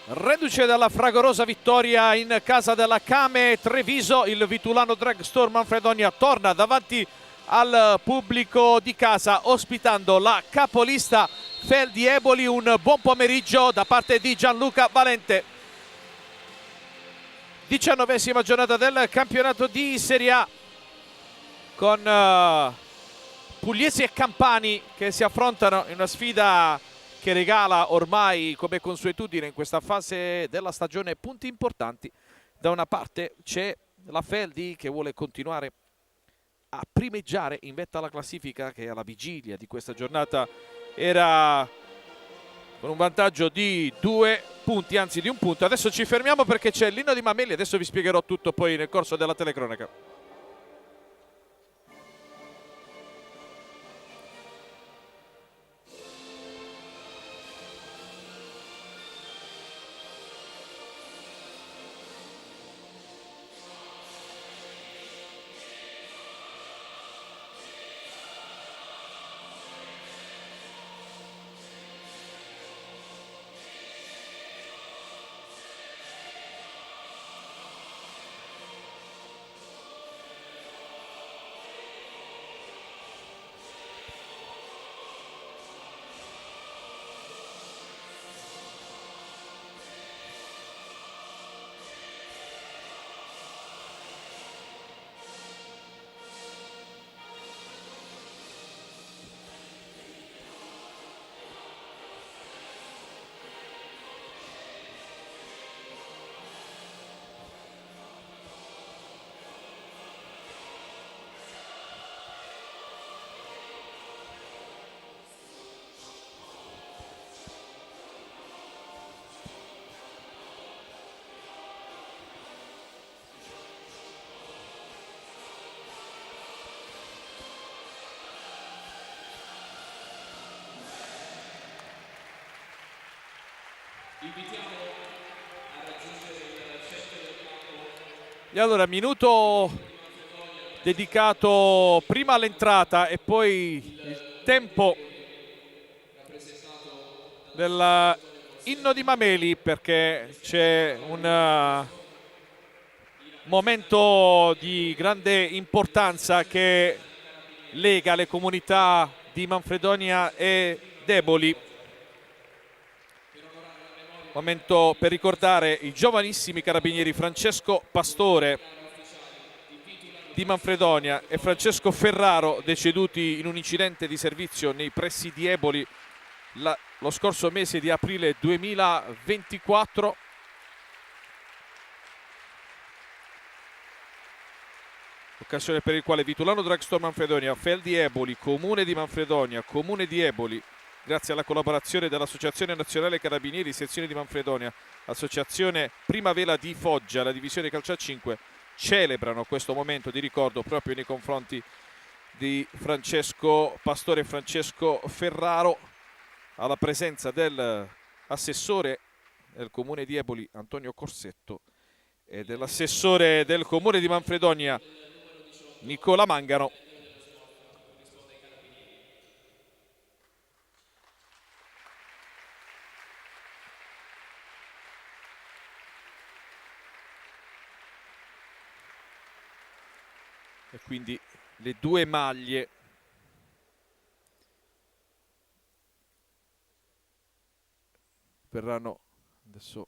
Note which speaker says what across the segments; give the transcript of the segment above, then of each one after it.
Speaker 1: Reduce dalla fragorosa vittoria in casa della Came Treviso, il Vitulano Dragstore Manfredonia torna davanti al pubblico di casa ospitando la capolista Feldi Eboli. Un buon pomeriggio da parte di Gianluca Valente. 19ª giornata del campionato di Serie A con Pugliesi e Campani che si affrontano in una sfida che regala ormai come consuetudine in questa fase della stagione punti importanti. Da una parte c'è la Feldi che vuole continuare a primeggiare in vetta alla classifica, che alla vigilia di questa giornata era con un vantaggio di 2 punti, anzi di 1 punto. Adesso ci fermiamo perché c'è l'inno di Mameli, adesso vi spiegherò tutto poi nel corso della telecronaca. E allora minuto dedicato prima all'entrata e poi il tempo dell'inno di Mameli, perché c'è un momento di grande importanza che lega le comunità di Manfredonia e Eboli. Momento per ricordare i giovanissimi carabinieri Francesco Pastore di Manfredonia e Francesco Ferraro, deceduti in un incidente di servizio nei pressi di Eboli lo scorso mese di aprile 2024. Occasione per il quale Vitulano Dragstore Manfredonia, Feldi Eboli, Comune di Manfredonia, Comune di Eboli, grazie alla collaborazione dell'Associazione Nazionale Carabinieri Sezione di Manfredonia, Associazione Primavera di Foggia, la divisione calcio a 5, celebrano questo momento di ricordo proprio nei confronti di Francesco Pastore e Francesco Ferraro, alla presenza dell'assessore del Comune di Eboli Antonio Corsetto e dell'assessore del Comune di Manfredonia Nicola Mangano. E quindi le due maglie verranno adesso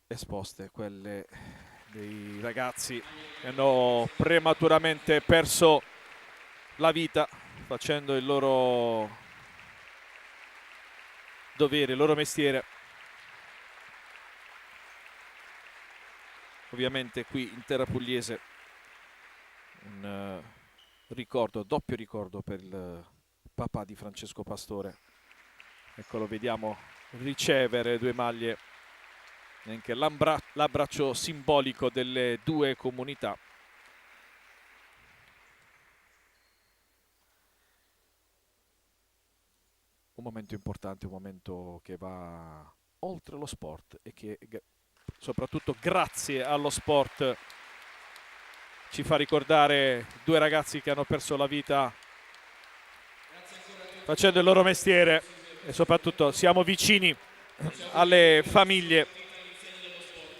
Speaker 1: esposte, quelle dei ragazzi che hanno prematuramente perso la vita facendo il loro dovere, il loro mestiere. Ovviamente qui in terra pugliese un ricordo, doppio ricordo per il papà di Francesco Pastore. Eccolo, vediamo ricevere due maglie, anche l'abbraccio simbolico delle due comunità. Un momento importante, un momento che va oltre lo sport e che soprattutto grazie allo sport ci fa ricordare due ragazzi che hanno perso la vita facendo il loro mestiere. e soprattutto siamo vicini alle famiglie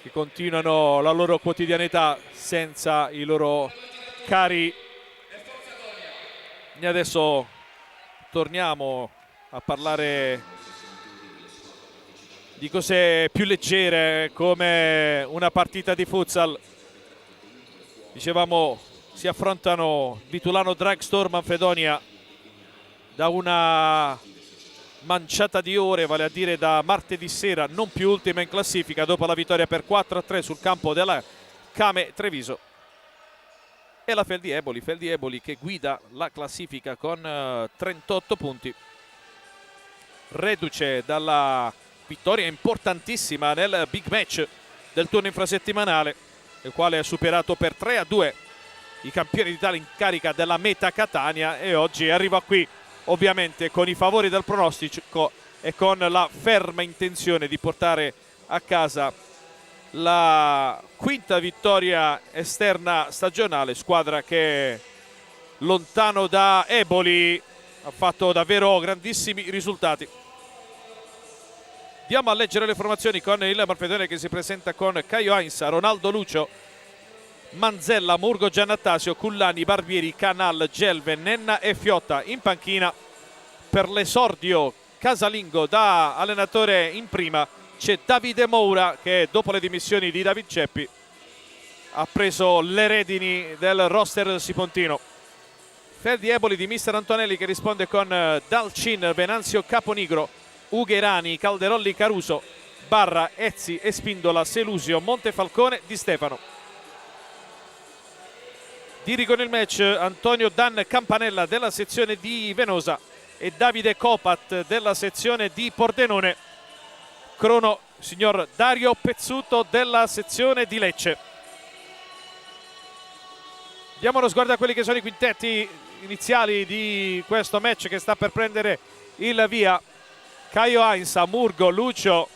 Speaker 1: che continuano la loro quotidianità senza i loro cari. E adesso torniamo a parlare di cose più leggere come una partita di futsal. Dicevamo, si affrontano Vitulano Drugstore Manfredonia da una manciata di ore, vale a dire da martedì sera, non più ultima in classifica dopo la vittoria per 4-3 sul campo della Came Treviso. E la Feldi Eboli che guida la classifica con 38 punti, reduce dalla vittoria importantissima nel big match del turno infrasettimanale, nel quale ha superato per 3-2 i campioni d'Italia in carica della Meta Catania, e oggi arriva qui ovviamente con i favori del pronostico e con la ferma intenzione di portare a casa la quinta vittoria esterna stagionale. Squadra che lontano da Eboli ha fatto davvero grandissimi risultati. Andiamo a leggere le formazioni con il Manfredonia che si presenta con Caio Ainsa, Ronaldo Lucio, Manzella, Murgo, Giannattasio, Cullani, Barbieri, Canal, Gelve, Nenna e Fiotta. In panchina per l'esordio casalingo da allenatore in prima c'è Davide Moura, che dopo le dimissioni di David Ceppi ha preso le redini del roster sipontino. Feldi Eboli di mister Antonelli che risponde con Dalcin, Venanzio, Caponigro, Ugherani, Calderolli, Caruso, Barra, Ezzi, Espindola, Selusio, Montefalcone, Di Stefano. Dirigono il match Antonio Dan Campanella della sezione di Venosa e Davide Copat della sezione di Pordenone. Crono signor Dario Pezzuto della sezione di Lecce. Diamo uno sguardo a quelli che sono i quintetti iniziali di questo match che sta per prendere il via. Caio Ainsa, Murgo, Lucio,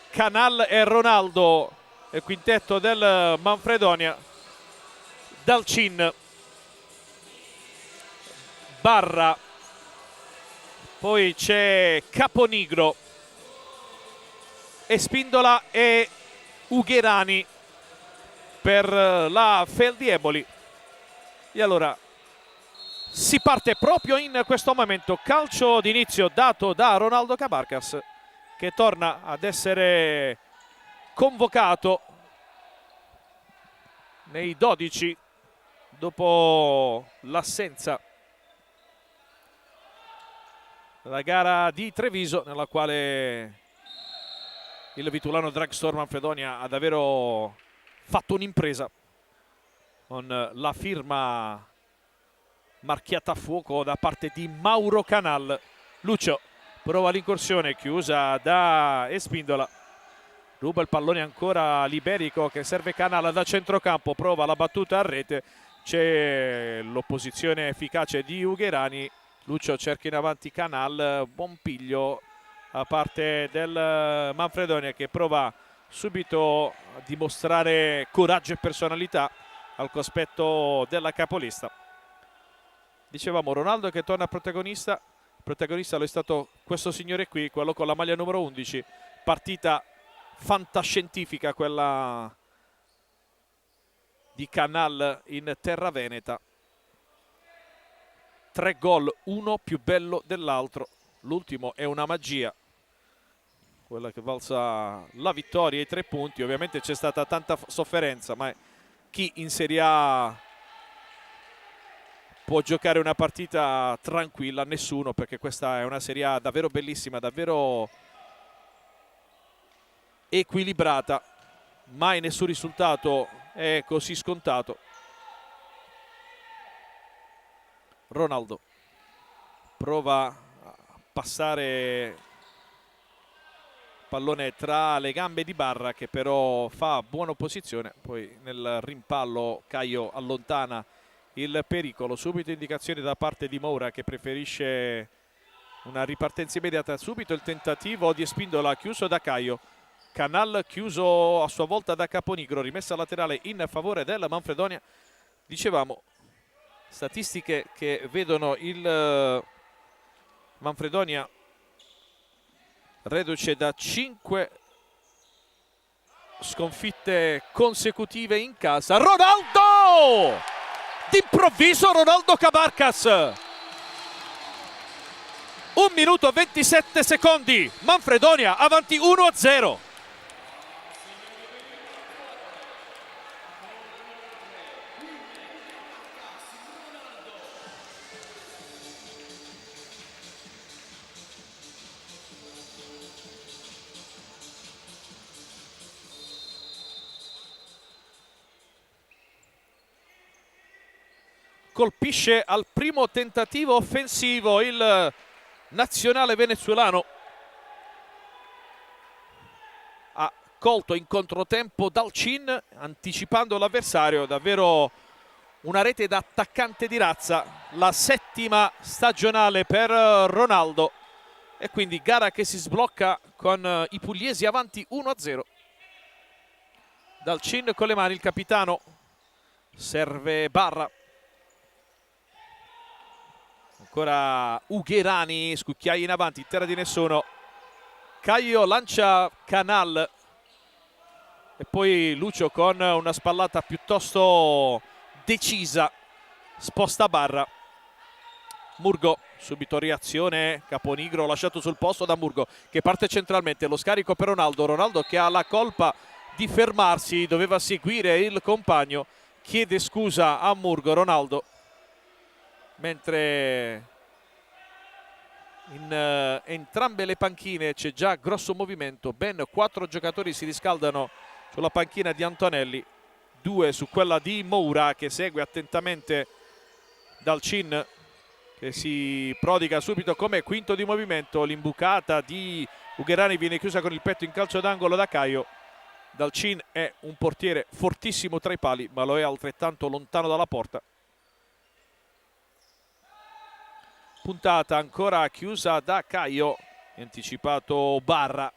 Speaker 1: Canal e Ronaldo, il quintetto del Manfredonia. Dalcin, Barra, poi c'è Caponigro, Espindola e Ugherani per la Feldi Eboli. E allora si parte proprio in questo momento. Calcio d'inizio dato da Ronaldo Cabarcas, che torna ad essere convocato nei 12 dopo l'assenza della gara di Treviso, nella quale il Vitulano Drugstore Manfredonia ha davvero fatto un'impresa con la firma marchiata a fuoco da parte di Mauro Canal. Lucio prova l'incursione chiusa da Espindola, ruba il pallone ancora l'Iberico che serve Canal da centrocampo, prova la battuta a rete, c'è l'opposizione efficace di Ugherani. Lucio cerca in avanti Canal, buon piglio a parte del Manfredonia che prova subito a dimostrare coraggio e personalità al cospetto della capolista. Dicevamo Ronaldo che torna protagonista. Protagonista lo è stato questo signore qui, quello con la maglia numero 11. Partita fantascientifica quella di Canal in terra veneta. 3 gol, uno più bello dell'altro. L'ultimo è una magia, quella che valsa la vittoria e i 3 punti. Ovviamente c'è stata tanta sofferenza, ma chi in Serie A può giocare una partita tranquilla? Nessuno, perché questa è una Serie A davvero bellissima, davvero equilibrata. Mai nessun risultato è così scontato. Ronaldo prova a passare pallone tra le gambe di Barra, che però fa buona opposizione. Poi nel rimpallo Caio allontana il pericolo. Subito indicazioni da parte di Moura che preferisce una ripartenza immediata. Subito il tentativo di Espindola chiuso da Caio. Canal chiuso a sua volta da Caponigro, rimessa laterale in favore del Manfredonia. Dicevamo statistiche che vedono il Manfredonia reduce da 5 sconfitte consecutive in casa. Ronaldo! D'improvviso Ronaldo Cabarcas. 1 minuto e 27 secondi. Manfredonia avanti 1-0. Colpisce al primo tentativo offensivo il nazionale venezuelano. Ha colto in controtempo Dalcin, anticipando l'avversario. Davvero una rete da attaccante di razza, la 7ª stagionale per Ronaldo, e quindi gara che si sblocca con i pugliesi avanti 1-0. Dalcin con le mani, il capitano, serve Barra. Ancora Ugherani, scucchiaia in avanti, terra di nessuno. Caio lancia Canal e poi Lucio con una spallata piuttosto decisa sposta Barra. Murgo, subito reazione, Caponigro lasciato sul posto da Murgo, che parte centralmente, lo scarico per Ronaldo. Ronaldo che ha la colpa di fermarsi, doveva seguire il compagno, chiede scusa a Murgo. Ronaldo, mentre in entrambe le panchine c'è già grosso movimento, ben 4 giocatori si riscaldano sulla panchina di Antonelli, 2 su quella di Moura, che segue attentamente Dalcin, che si prodiga subito come quinto di movimento. L'imbucata di Ugherani viene chiusa con il petto in calcio d'angolo da Caio. Dalcin è un portiere fortissimo tra i pali, ma lo è altrettanto lontano dalla porta. Puntata ancora chiusa da Caio, anticipato Barra.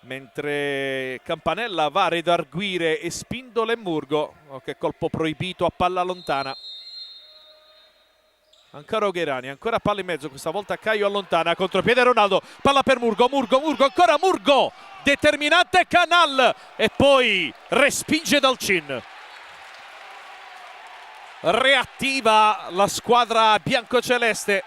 Speaker 1: Mentre Campanella va a redarguire e Spindola e Murgo. Oh, che colpo proibito a palla lontana. Ancora Ugherani, ancora palla in mezzo, questa volta Caio allontana, contropiede Ronaldo, palla per Murgo, ancora Murgo, determinante Canal e poi respinge Dalcin. Reattiva la squadra biancoceleste,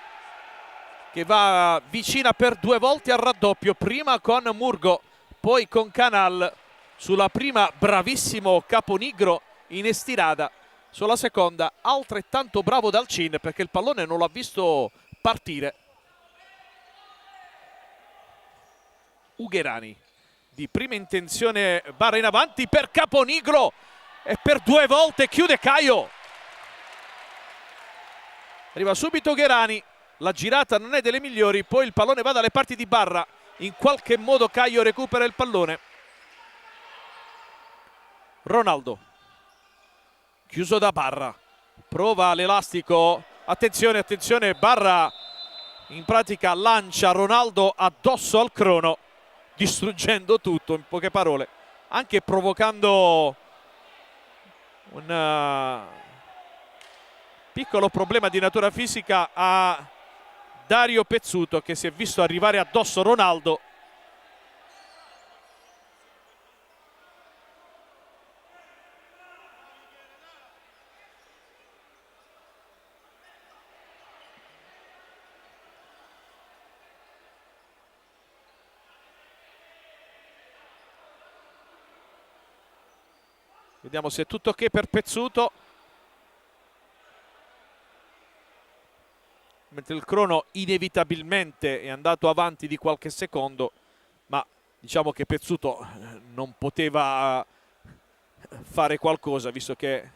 Speaker 1: che va vicina per 2 volte al raddoppio, prima con Murgo, poi con Canal. Sulla prima bravissimo Caponigro in estirada, sulla seconda altrettanto bravo Dalcin, perché il pallone non l'ha visto partire. Ugherani di prima intenzione, Barra in avanti per Caponigro e per 2 volte chiude Caio. Arriva subito Ugherani, la girata non è delle migliori, poi il pallone va dalle parti di Barra, in qualche modo Caio recupera il pallone. Ronaldo, chiuso da Barra, prova l'elastico, attenzione, attenzione, Barra in pratica lancia Ronaldo addosso al crono, distruggendo tutto, in poche parole, anche provocando un piccolo problema di natura fisica a Dario Pezzuto, che si è visto arrivare addosso Ronaldo. Vediamo se è tutto ok per Pezzuto. Mentre il crono inevitabilmente è andato avanti di qualche secondo, ma diciamo che Pezzuto non poteva fare qualcosa, visto che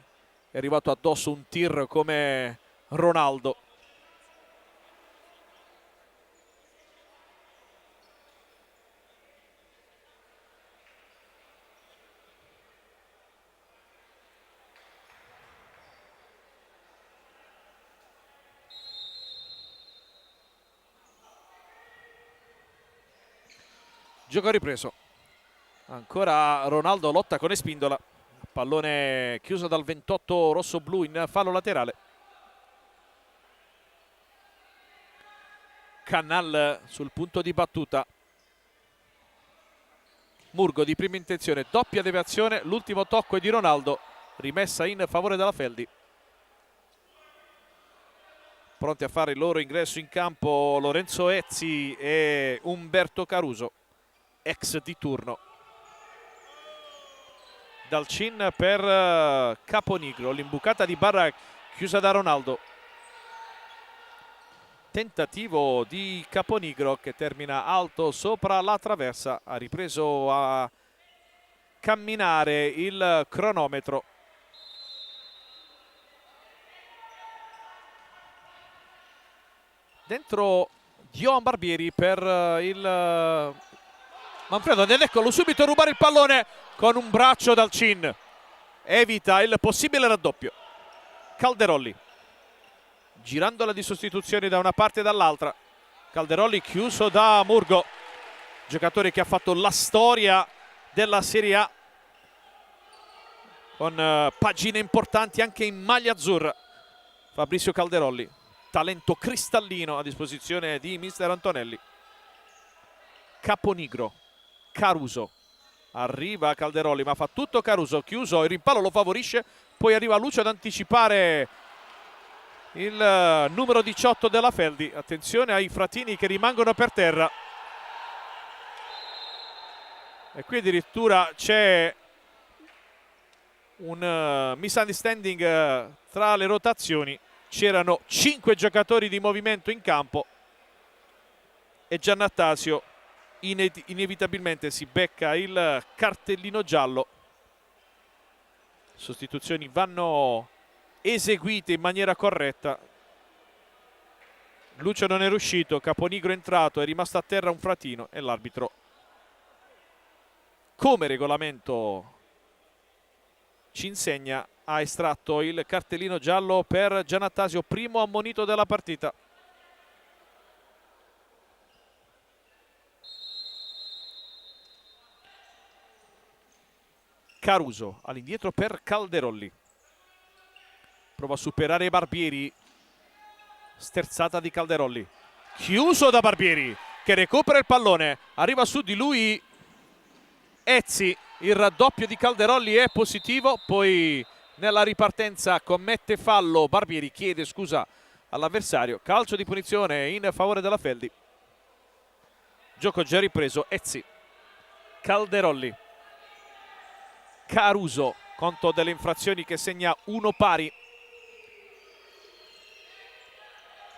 Speaker 1: è arrivato addosso un tir come Ronaldo. Gioco ripreso, ancora Ronaldo lotta con Espindola, pallone chiuso dal 28 rosso-blu in fallo laterale. Canal sul punto di battuta. Murgo di prima intenzione, doppia deviazione, l'ultimo tocco è di Ronaldo, rimessa in favore della Feldi. Pronti a fare il loro ingresso in campo Lorenzo Ezzi e Umberto Caruso, ex di turno. Dalcin per Caponigro, l'imbucata di barra chiusa da Ronaldo. Tentativo di Caponigro che termina alto sopra la traversa, ha ripreso a camminare il cronometro. Dentro Johan Barbieri per il Manfredonia, ed eccolo subito rubare il pallone con un braccio Dalcin, evita il possibile raddoppio. Calderolli girandola di sostituzioni da una parte e dall'altra. Calderolli chiuso da Murgo, giocatore che ha fatto la storia della Serie A con pagine importanti anche in maglia azzurra. Fabrizio Calderolli, talento cristallino a disposizione di mister Antonelli. Caponigro, Caruso, arriva Calderolli ma fa tutto Caruso, chiuso, il rimpallo lo favorisce, poi arriva Lucio ad anticipare il numero 18 della Feldi. Attenzione ai fratini che rimangono per terra, e qui addirittura c'è un misunderstanding tra le rotazioni. C'erano 5 giocatori di movimento in campo e Giannattasio inevitabilmente si becca il cartellino giallo. Sostituzioni vanno eseguite in maniera corretta. Lucio non è riuscito, Caponigro è entrato, è rimasto a terra un fratino e l'arbitro, come regolamento ci insegna, ha estratto il cartellino giallo per Giannattasio, primo ammonito della partita. Caruso all'indietro per Calderolli, prova a superare Barbieri, sterzata di Calderolli, chiuso da Barbieri che recupera il pallone, arriva su di lui Ezzi, il raddoppio di Calderolli è positivo, poi nella ripartenza commette fallo Barbieri, chiede scusa all'avversario, calcio di punizione in favore della Feldi. Gioco già ripreso, Ezzi, Calderolli, Caruso, conto delle infrazioni che segna uno pari.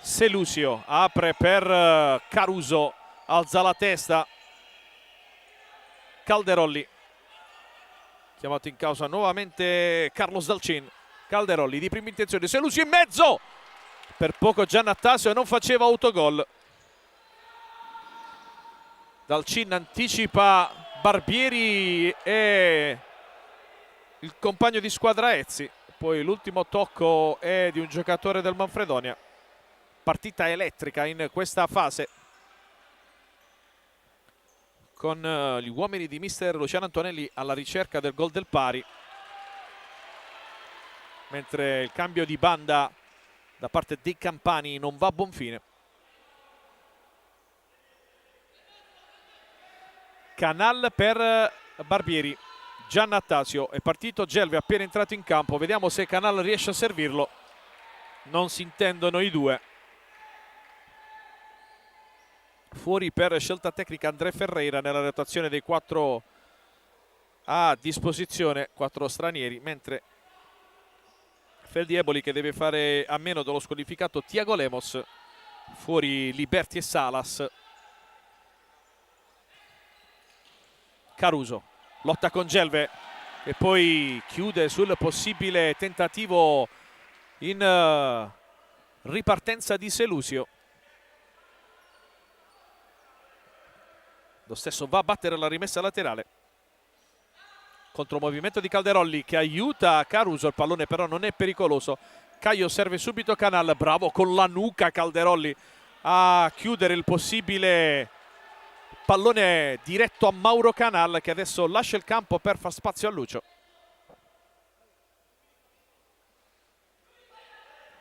Speaker 1: Selusio apre per Caruso, alza la testa. Calderolli, chiamato in causa nuovamente Carlos Dalcin. Calderolli di prima intenzione, Selusio in mezzo, per poco Giannattasio non faceva autogol. Dalcin anticipa Barbieri e il compagno di squadra Ezzi, poi l'ultimo tocco è di un giocatore del Manfredonia. Partita elettrica in questa fase, con gli uomini di mister Luciano Antonelli alla ricerca del gol del pari, mentre il cambio di banda da parte dei campani non va a buon fine. Canal per Barbieri, Giannattasio, è partito Gelve appena entrato in campo, vediamo se Canal riesce a servirlo. Non si intendono i due. Fuori per scelta tecnica André Ferreira nella rotazione dei 4 a disposizione, 4 stranieri, mentre Feldi Eboli che deve fare a meno dello squalificato Thiago Lemos, fuori Liberti e Salas. Caruso lotta con Gelve e poi chiude sul possibile tentativo in ripartenza di Selusio. Lo stesso va a battere la rimessa laterale. Contromovimento di Calderolli che aiuta Caruso, il pallone però non è pericoloso. Caio serve subito Canal, bravo con la nuca Calderolli a chiudere il possibile pallone diretto a Mauro Canal, che adesso lascia il campo per far spazio a Lucio.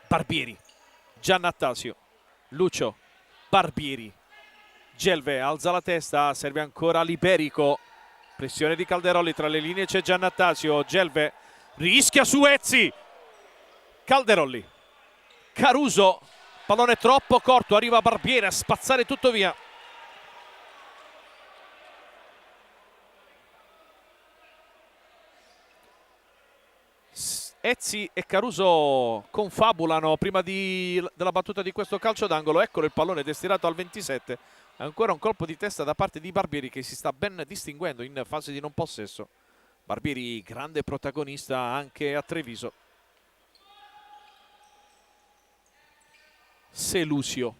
Speaker 1: Barbieri, Giannattasio, Lucio, Barbieri. Gelve alza la testa, serve ancora Liberico. Pressione di Calderolli, tra le linee c'è Giannattasio. Gelve rischia su Ezzi. Calderolli. Caruso. Pallone troppo corto, arriva Barbieri a spazzare tutto via. Ezzi e Caruso confabulano prima della battuta di questo calcio d'angolo. Eccolo il pallone destinato al 27. Ancora un colpo di testa da parte di Barbieri, che si sta ben distinguendo in fase di non possesso. Barbieri grande protagonista anche a Treviso. Selusio.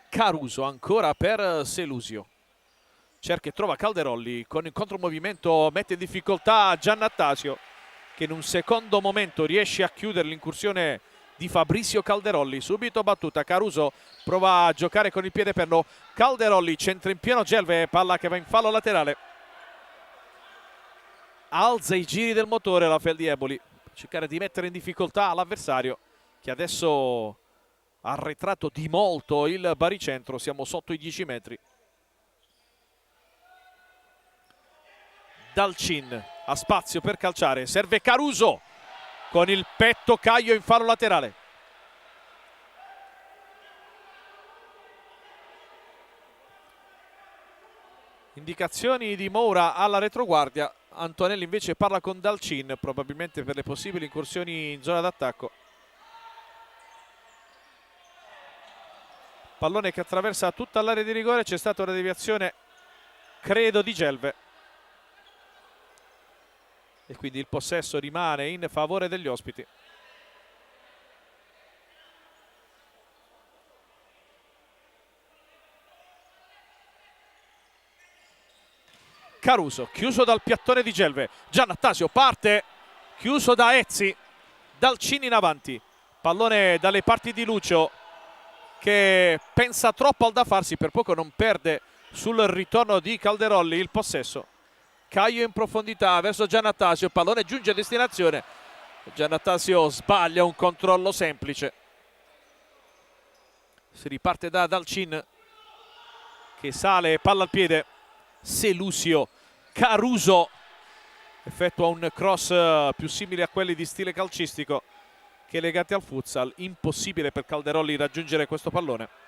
Speaker 1: Caruso ancora per Selusio. Cerca e trova Calderolli, con il contromovimento mette in difficoltà Giannattasio, che in un secondo momento riesce a chiudere l'incursione di Fabrizio Calderolli. Subito battuta, Caruso prova a giocare con il piede perno. Calderolli centra in pieno Gelve, palla che va in fallo laterale. Alza i giri del motore la Fel di Eboli, per cercare di mettere in difficoltà l'avversario, che adesso ha arretrato di molto il baricentro. Siamo sotto i 10 metri. Dalcin ha spazio per calciare, serve Caruso con il petto, Caio in fallo laterale. Indicazioni di Moura alla retroguardia. Antonelli invece parla con Dalcin, probabilmente per le possibili incursioni in zona d'attacco. Pallone che attraversa tutta l'area di rigore, c'è stata una deviazione, credo, di Gelve. E quindi il possesso rimane in favore degli ospiti. Caruso, chiuso dal piattone di Gelve. Giannattasio parte, chiuso da Ezzi. Dalcin in avanti. Pallone dalle parti di Lucio, che pensa troppo al da farsi, per poco non perde sul ritorno di Calderolli il possesso. Caio in profondità verso Giannattasio, pallone giunge a destinazione. Giannattasio sbaglia un controllo semplice. Si riparte da Dalcin, che sale, palla al piede. Selusio. Caruso effettua un cross più simile a quelli di stile calcistico che legati al futsal. Impossibile per Calderolli raggiungere questo pallone.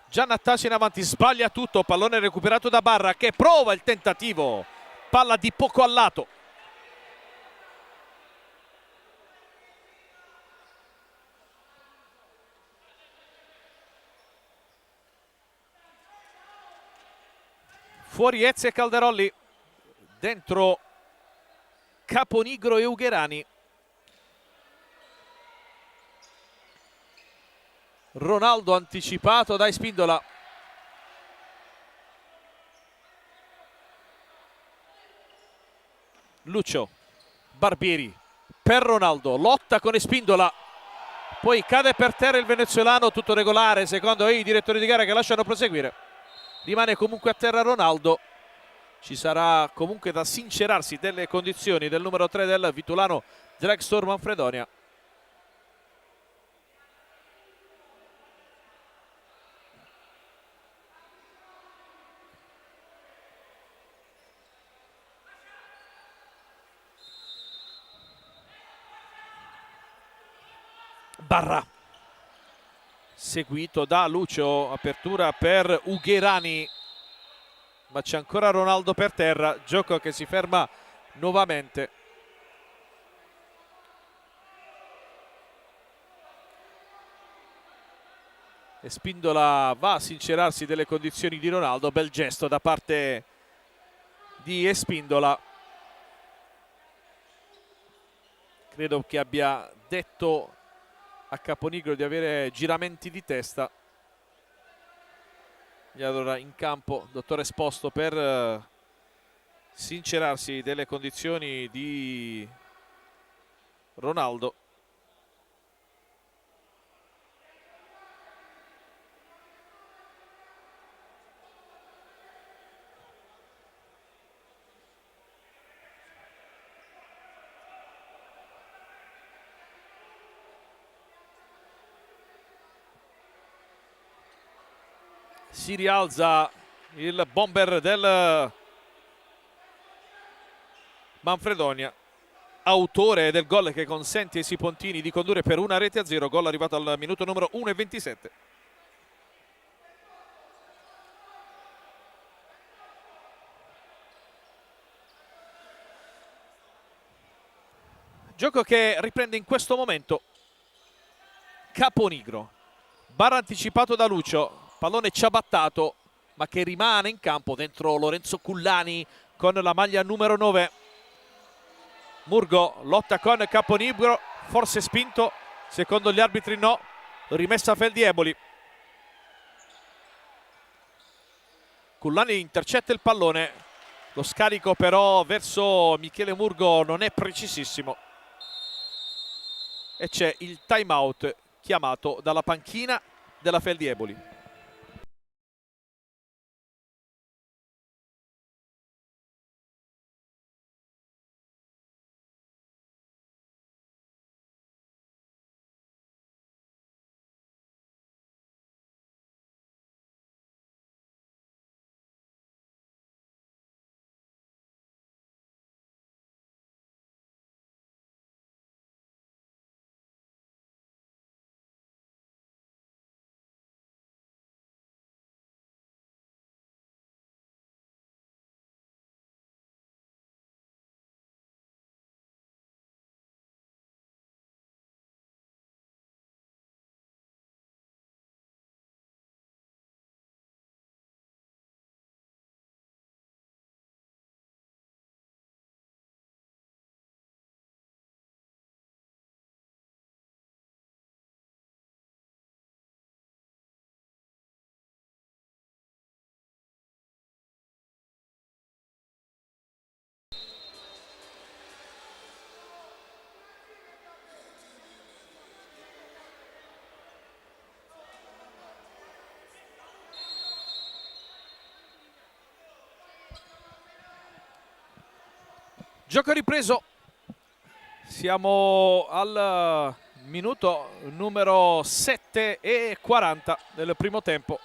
Speaker 1: Giannattasio in avanti, sbaglia tutto, pallone recuperato da Barra, che prova il tentativo, palla di poco a lato. Fuori Ezzi e Calderolli, dentro Caponigro e Ugherani. Ronaldo anticipato da Espindola. Lucio. Barbieri per Ronaldo, lotta con Espindola, poi cade per terra il venezuelano, tutto regolare secondo i direttori di gara, che lasciano proseguire. Rimane comunque a terra Ronaldo. Ci sarà comunque da sincerarsi delle condizioni del numero 3 del Vitulano, Dragstore Manfredonia. Barra, seguito da Lucio, apertura per Ugherani, ma c'è ancora Ronaldo per terra, gioco che si ferma nuovamente. E Spindola va a sincerarsi delle condizioni di Ronaldo, bel gesto da parte di Espindola. Credo che abbia detto a Caponigro di avere giramenti di testa. E allora in campo dottor Esposto per sincerarsi delle condizioni di Ronaldo. Si rialza il bomber del Manfredonia, autore del gol che consente ai Sipontini di condurre per 1-0, gol arrivato al minuto numero 1:27. Gioco che riprende in questo momento Caponigro, barra anticipato da Lucio, pallone ciabattato ma che rimane in campo dentro Lorenzo Cullani con la maglia numero 9. Murgo lotta con Caponigro, forse spinto, secondo gli arbitri no, rimessa a Feldi Eboli. Cullani intercetta il pallone, lo scarico però verso Michele Murgo non è precisissimo e c'è il time out chiamato dalla panchina della Feldi Eboli. Gioco ripreso, siamo al minuto numero 7:40 del primo tempo.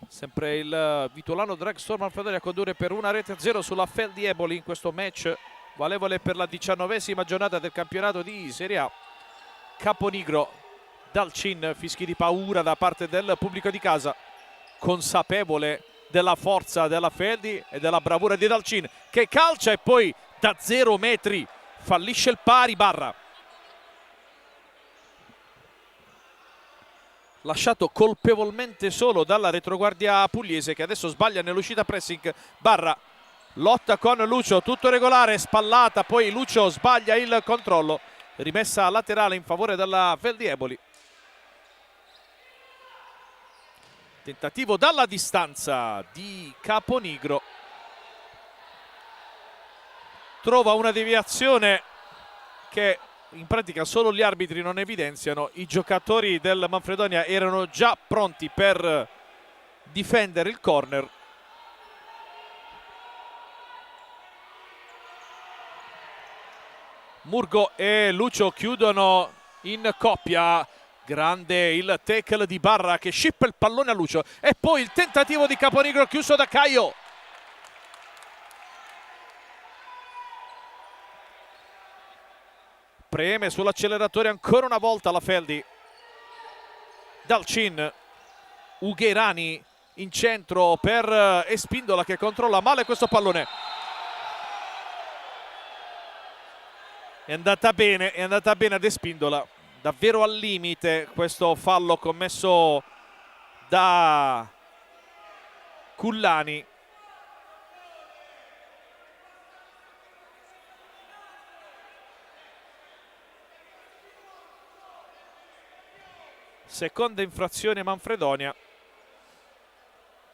Speaker 1: Sempre il Vitulano Dragstore Manfredonia a condurre per 1-0 sulla Feldi Eboli in questo match valevole per la 19ª giornata del campionato di Serie A. Caponigro, Dalcin, fischi di paura da parte del pubblico di casa, consapevole della forza della Feldi e della bravura di Dalcin che calcia e poi da 0 metri fallisce il pari. Barra, lasciato colpevolmente solo dalla retroguardia pugliese che adesso sbaglia nell'uscita pressing. Barra lotta con Lucio, tutto regolare, spallata, poi Lucio sbaglia il controllo, rimessa laterale in favore della Feldi Eboli. Tentativo dalla distanza di Caponigro, trova una deviazione che in pratica solo gli arbitri non evidenziano. I giocatori del Manfredonia erano già pronti per difendere il corner. Murgo e Lucio chiudono in coppia. Grande il tackle di Barra che scippa il pallone a Lucio e poi il tentativo di Caponigro chiuso da Caio. Preme sull'acceleratore ancora una volta la Feldi. Dalcin, Ugherani in centro per Espindola che controlla male questo pallone. È andata bene ad Espindola, davvero al limite questo fallo commesso da Cullani. Seconda infrazione Manfredonia,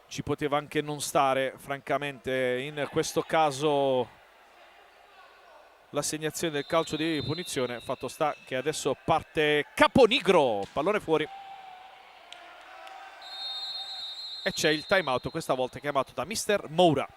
Speaker 1: ci poteva anche non stare francamente in questo caso l'assegnazione del calcio di punizione. Fatto sta che adesso parte Caponigro, pallone fuori e c'è il time out, questa volta chiamato da mister Moura.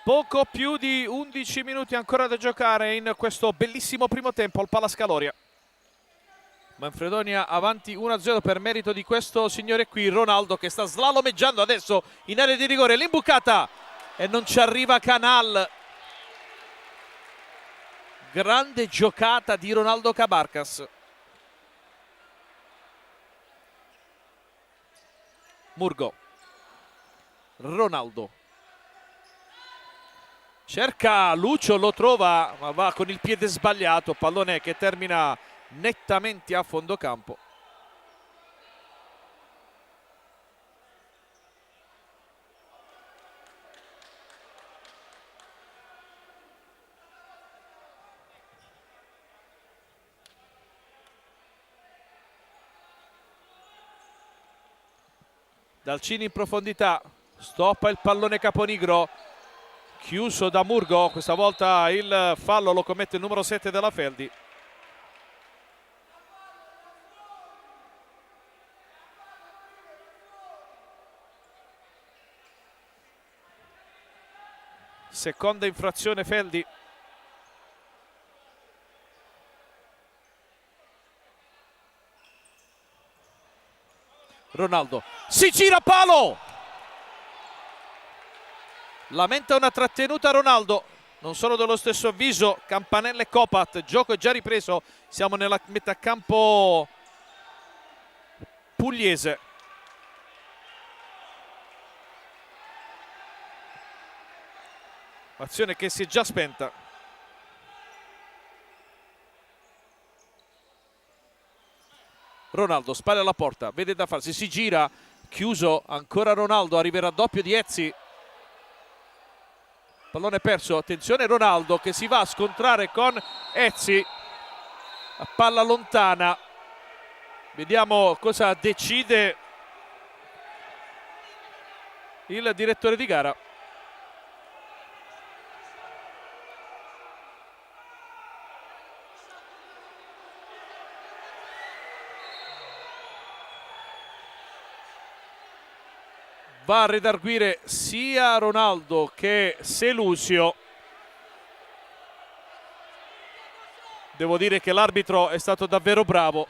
Speaker 1: Poco più di 11 minuti ancora da giocare in questo bellissimo primo tempo al Palascaloria. Manfredonia avanti 1-0 per merito di questo signore qui, Ronaldo, che sta slalomeggiando adesso in area di rigore. L'imbucata e non ci arriva Canal. Grande giocata di Ronaldo Cabarcas. Murgo. Ronaldo. Cerca Lucio, lo trova, ma va con il piede sbagliato. Pallone che termina nettamente a fondo campo. Dalcini in profondità, stoppa il pallone Caponigro, chiuso da Murgo. Questa volta il fallo lo commette il numero 7 della Feldi. Seconda infrazione Feldi. Ronaldo si gira, palo, lamenta una trattenuta Ronaldo. Non sono dello stesso avviso Campanella e Copat. Gioco è già ripreso, siamo nella metà campo pugliese. Azione che si è già spenta. Ronaldo, spalle alla porta, vede da farsi, si gira, chiuso, ancora Ronaldo, arriverà doppio di Ezzi. Pallone perso, attenzione Ronaldo che si va a scontrare con Ezzi. A palla lontana. Vediamo cosa decide il direttore di gara. Va a redarguire sia Ronaldo che Selusio. Devo dire che l'arbitro è stato davvero bravo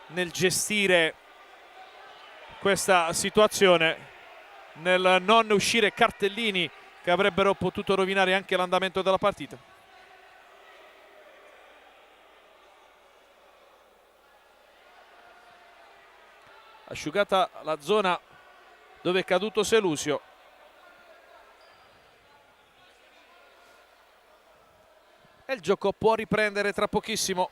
Speaker 1: nel gestire questa situazione, nel non uscire cartellini che avrebbero potuto rovinare anche l'andamento della partita. Asciugata la zona dove è caduto Selusio. E il gioco può riprendere tra pochissimo.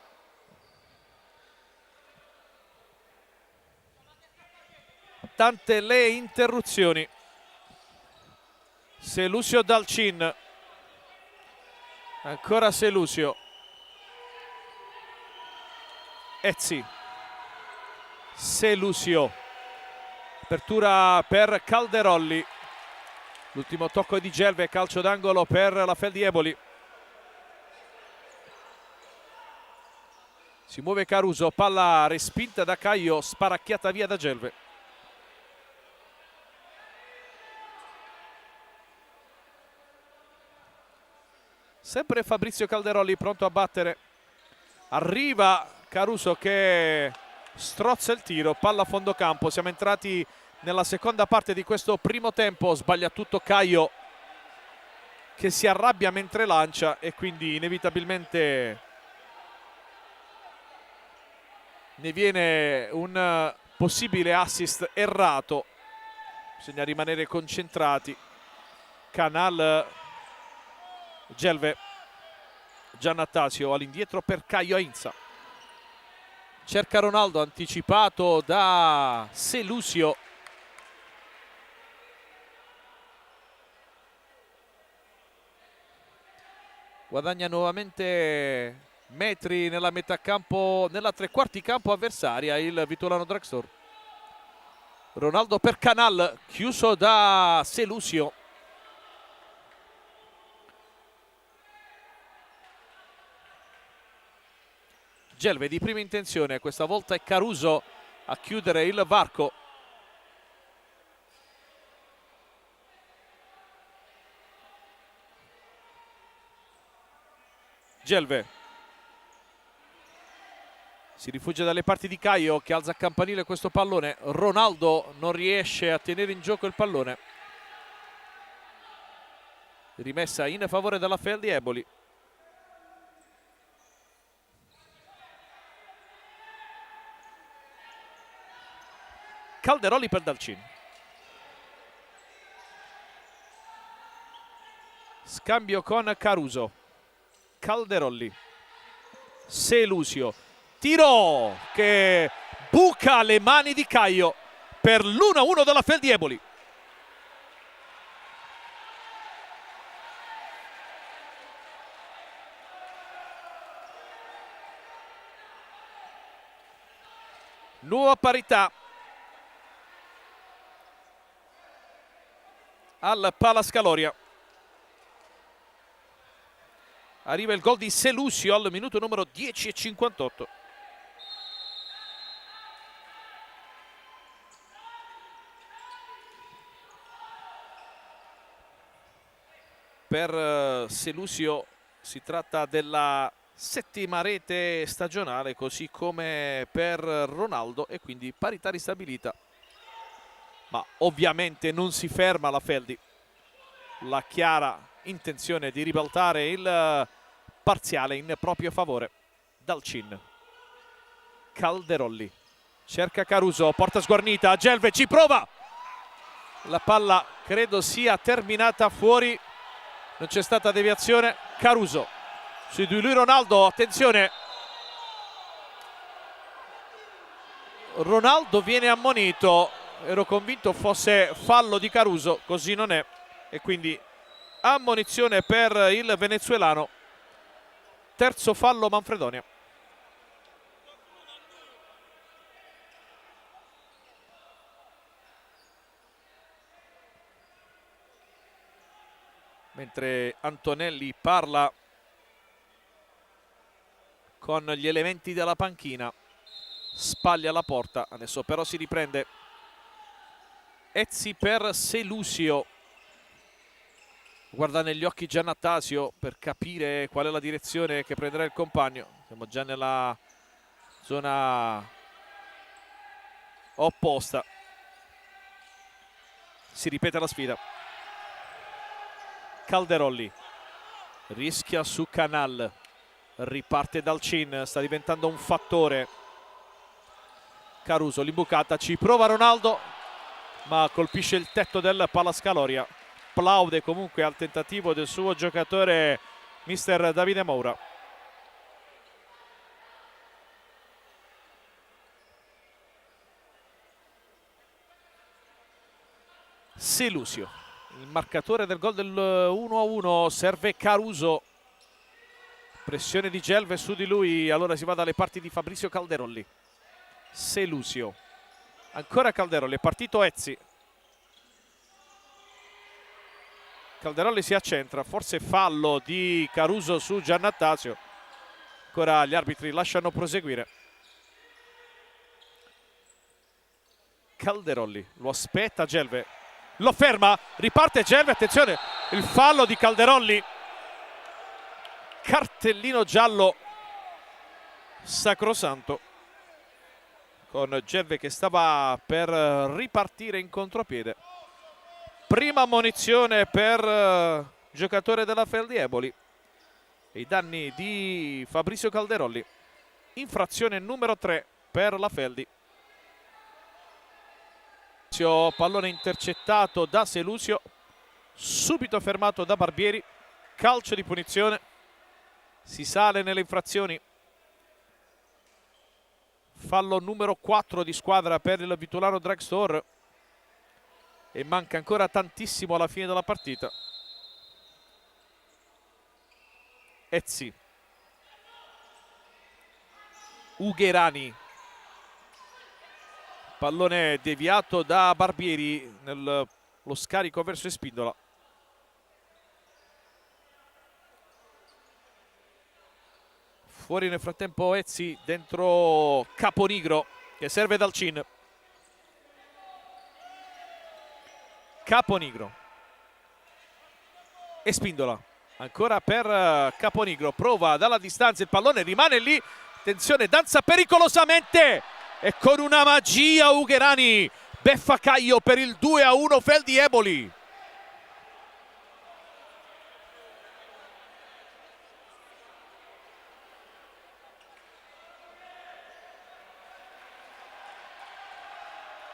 Speaker 1: Tante le interruzioni. Selusio Dalcin. Ancora Selusio. Ezzi. Selusio. Apertura per Calderolli. L'ultimo tocco di Gelve, calcio d'angolo per la Feldi Eboli. Si muove Caruso, palla respinta da Caio, sparacchiata via da Gelve. Sempre Fabrizio Calderolli pronto a battere. Arriva Caruso che strozza il tiro, palla a fondo campo. Siamo entrati nella seconda parte di questo primo tempo. Sbaglia tutto Caio che si arrabbia mentre lancia e quindi inevitabilmente ne viene un possibile assist errato. Bisogna rimanere concentrati. Canal, Gelve, Giannattasio all'indietro per Caio Ainza. Cerca Ronaldo, anticipato da Selusio. Guadagna nuovamente metri nella metà campo, nella tre quarti campo avversaria il Vitulano Dragstore. Ronaldo per Canal, chiuso da Selusio. Gelve di prima intenzione, questa volta è Caruso a chiudere il varco. Gelve si rifugia dalle parti di Caio che alza a campanile questo pallone. Ronaldo non riesce a tenere in gioco il pallone. Rimessa in favore della Feldi Eboli. Calderoli per Dalcin. Scambio con Caruso. Calderoli. Selusio. Tiro che buca le mani di Caio per l'1-1 della Feldi Eboli. Nuova parità al Palascaloria. Arriva il gol di Selusio al minuto numero 10:58. Per Selusio si tratta della settima rete stagionale, così come per Ronaldo, e quindi parità ristabilita. Ma ovviamente non si ferma la Feldi. La chiara intenzione di ribaltare il parziale in proprio favore. Dalcin. Calderoli. Cerca Caruso, porta sguarnita, Gelve ci prova! La palla credo sia terminata fuori. Non c'è stata deviazione. Caruso su di lui Ronaldo, attenzione, Ronaldo viene ammonito. Ero convinto fosse fallo di Caruso, così non è, e quindi ammonizione per il venezuelano. Terzo fallo Manfredonia. Mentre Antonelli parla con gli elementi della panchina, spaglia la porta. Adesso però si riprende. Ezzi per Selusio. Guarda negli occhi Giannattasio per capire qual è la direzione che prenderà il compagno. Siamo già nella zona opposta. Si ripete la sfida. Calderoli rischia su Canal, riparte Dalcin, sta diventando un fattore. Caruso, l'imbucata, ci prova Ronaldo, ma colpisce il tetto del Palascaloria. Plaude comunque al tentativo del suo giocatore mister Davide Moura. Selusio, il marcatore del gol del 1-1, serve Caruso. Pressione di Gelve su di lui, allora si va dalle parti di Fabrizio Calderoli. Selusio, ancora Calderoli, è partito Ezzi. Calderoli si accentra, forse fallo di Caruso su Giannattasio. Ancora gli arbitri lasciano proseguire. Calderoli, lo aspetta Gelve, lo ferma, riparte Gelve, attenzione, il fallo di Calderoli. Cartellino giallo sacrosanto, con Gelve che stava per ripartire in contropiede. Prima ammonizione per giocatore della Feldi Eboli. I danni di Fabrizio Calderoli. Infrazione numero 3 per la Feldi. Pallone intercettato da Selusio, subito fermato da Barbieri. Calcio di punizione. Si sale nelle infrazioni. Fallo numero 4 di squadra per il Vitulano Dragstore. E manca ancora tantissimo alla fine della partita. Ezzi. Ugherani. Pallone deviato da Barbieri nello scarico verso Espindola. Fuori nel frattempo Ezzi, dentro Caponigro che serve Dalcin. Caponigro. Espindola. Ancora per Caponigro, prova dalla distanza, il pallone rimane lì, attenzione, danza pericolosamente e con una magia Ugherani beffa Caio per il 2-1 Feldi Eboli.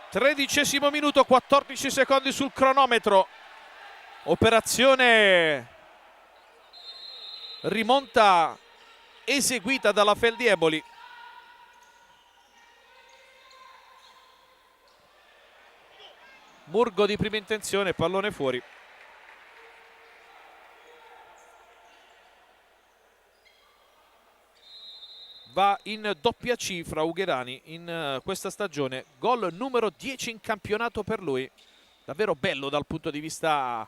Speaker 1: Tredicesimo minuto, 14 secondi sul cronometro. Operazione rimonta eseguita dalla Feldi Eboli. Murgo di prima intenzione, pallone fuori. Va in doppia cifra Ugherani in questa stagione, gol numero 10 in campionato per lui. Davvero bello dal punto di vista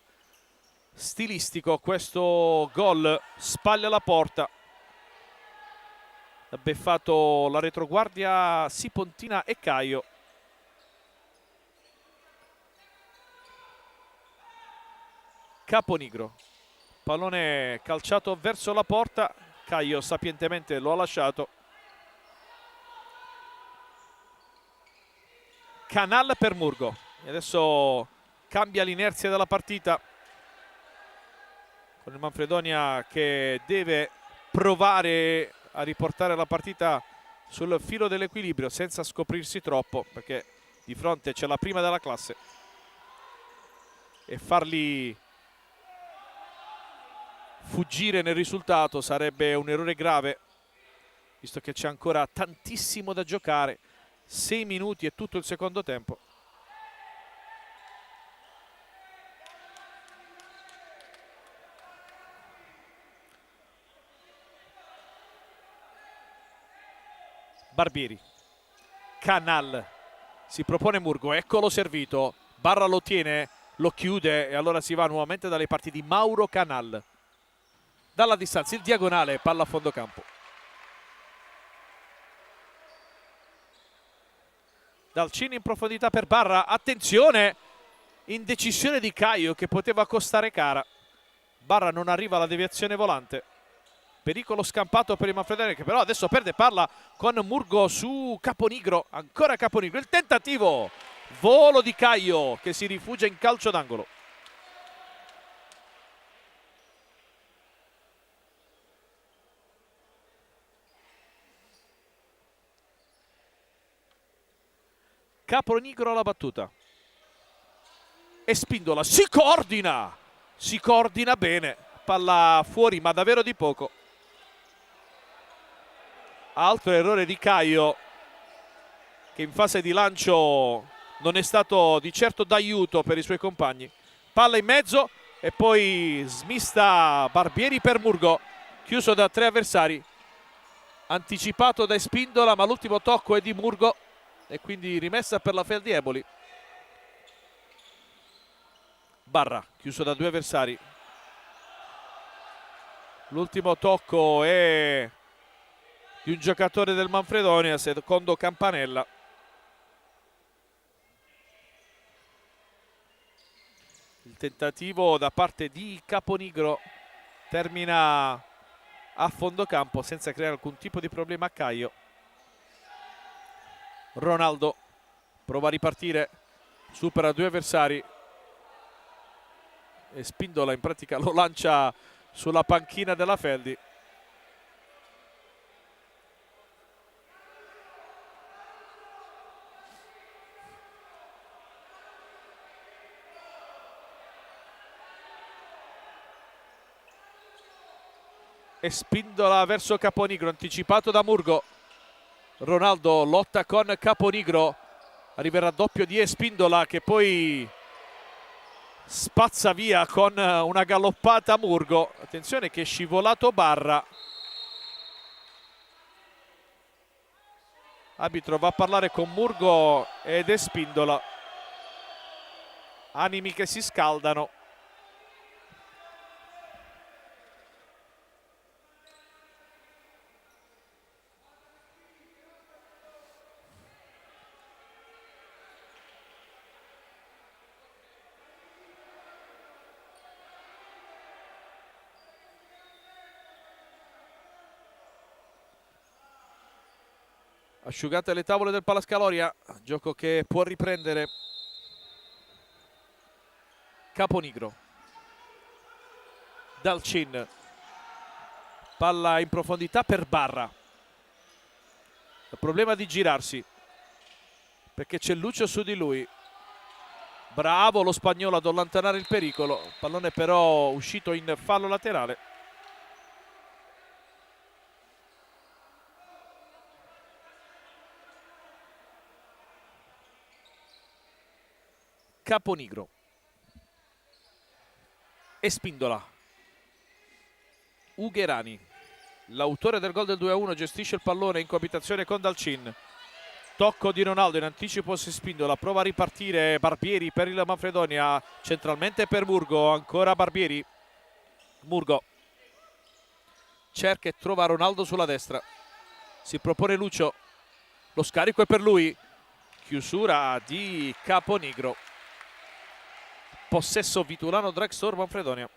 Speaker 1: stilistico questo gol, spalla alla porta. Ha beffato la retroguardia Sipontina e Caio. Caponigro, pallone calciato verso la porta, Caio sapientemente lo ha lasciato. Canal per Murgo e adesso cambia l'inerzia della partita con il Manfredonia che deve provare a riportare la partita sul filo dell'equilibrio senza scoprirsi troppo, perché di fronte c'è la prima della classe e farli fuggire nel risultato sarebbe un errore grave, visto che c'è ancora tantissimo da giocare. 6 minuti e tutto il secondo tempo. Barbieri, Canal, si propone Murgo, eccolo servito, Barra lo tiene, lo chiude e allora si va nuovamente dalle parti di Mauro Canal. Dalla distanza il diagonale, palla a fondo campo. Dalcini in profondità per Barra, attenzione, indecisione di Caio che poteva costare cara. Barra non arriva alla deviazione volante, pericolo scampato per il Manfredonia che però adesso perde palla con Murgo su Caponigro, ancora Caponigro, il tentativo, volo di Caio che si rifugia in calcio d'angolo. Caponigro alla battuta e Spindola si coordina bene, palla fuori ma davvero di poco. Altro errore di Caio che in fase di lancio non è stato di certo d'aiuto per i suoi compagni. Palla in mezzo e poi smista Barbieri per Murgo, chiuso da 3 avversari, anticipato da Spindola ma l'ultimo tocco è di Murgo e quindi rimessa per la Feldi Eboli. Barra chiuso da 2 avversari, l'ultimo tocco è di un giocatore del Manfredonia, secondo Campanella. Il tentativo da parte di Caponigro termina a fondo campo senza creare alcun tipo di problema a Caio. Ronaldo prova a ripartire, supera 2 avversari e Spindola in pratica lo lancia sulla panchina della Feldi. E Spindola verso Caponigro, anticipato da Murgo. Ronaldo lotta con Caponigro, arriva il raddoppio di Espindola che poi spazza via con una galoppata Murgo. Attenzione che è scivolato Barra. Arbitro va a parlare con Murgo ed Espindola. Animi che si scaldano. Asciugate le tavole del Palascaloria, gioco che può riprendere Caponigro. Dalcin, palla in profondità per Barra. Il problema di girarsi, perché c'è Lucio su di lui. Bravo lo spagnolo ad allontanare il pericolo, pallone però uscito in fallo laterale. Caponigro. Espindola. Ugherani, l'autore del gol del 2-1, gestisce il pallone in coabitazione con Dalcin. Tocco di Ronaldo, in anticipo si Spindola, prova a ripartire Barbieri per il Manfredonia, centralmente per Murgo, ancora Barbieri. Murgo cerca e trova Ronaldo sulla destra, si propone Lucio, lo scarico è per lui, chiusura di Caponigro. Possesso Vitulano Dragstore Manfredonia.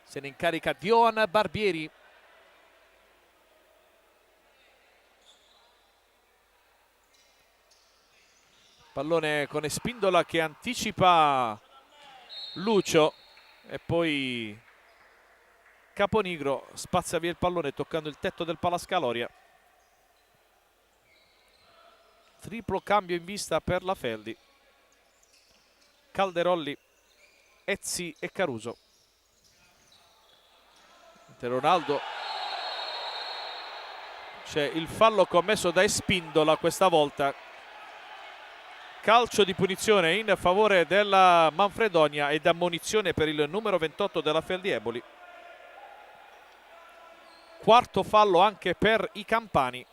Speaker 1: Se ne incarica Dioan Barbieri. Pallone con Espindola che anticipa Lucio e poi Caponigro spazza via il pallone toccando il tetto del Palascaloria. Triplo cambio in vista per la Feldi. Calderolli, Ezzi e Caruso. Ronaldo, c'è il fallo commesso da Espindola questa volta, calcio di punizione in favore della Manfredonia ed ammonizione per il numero 28 della Feldi Eboli. Quarto fallo anche per i campani,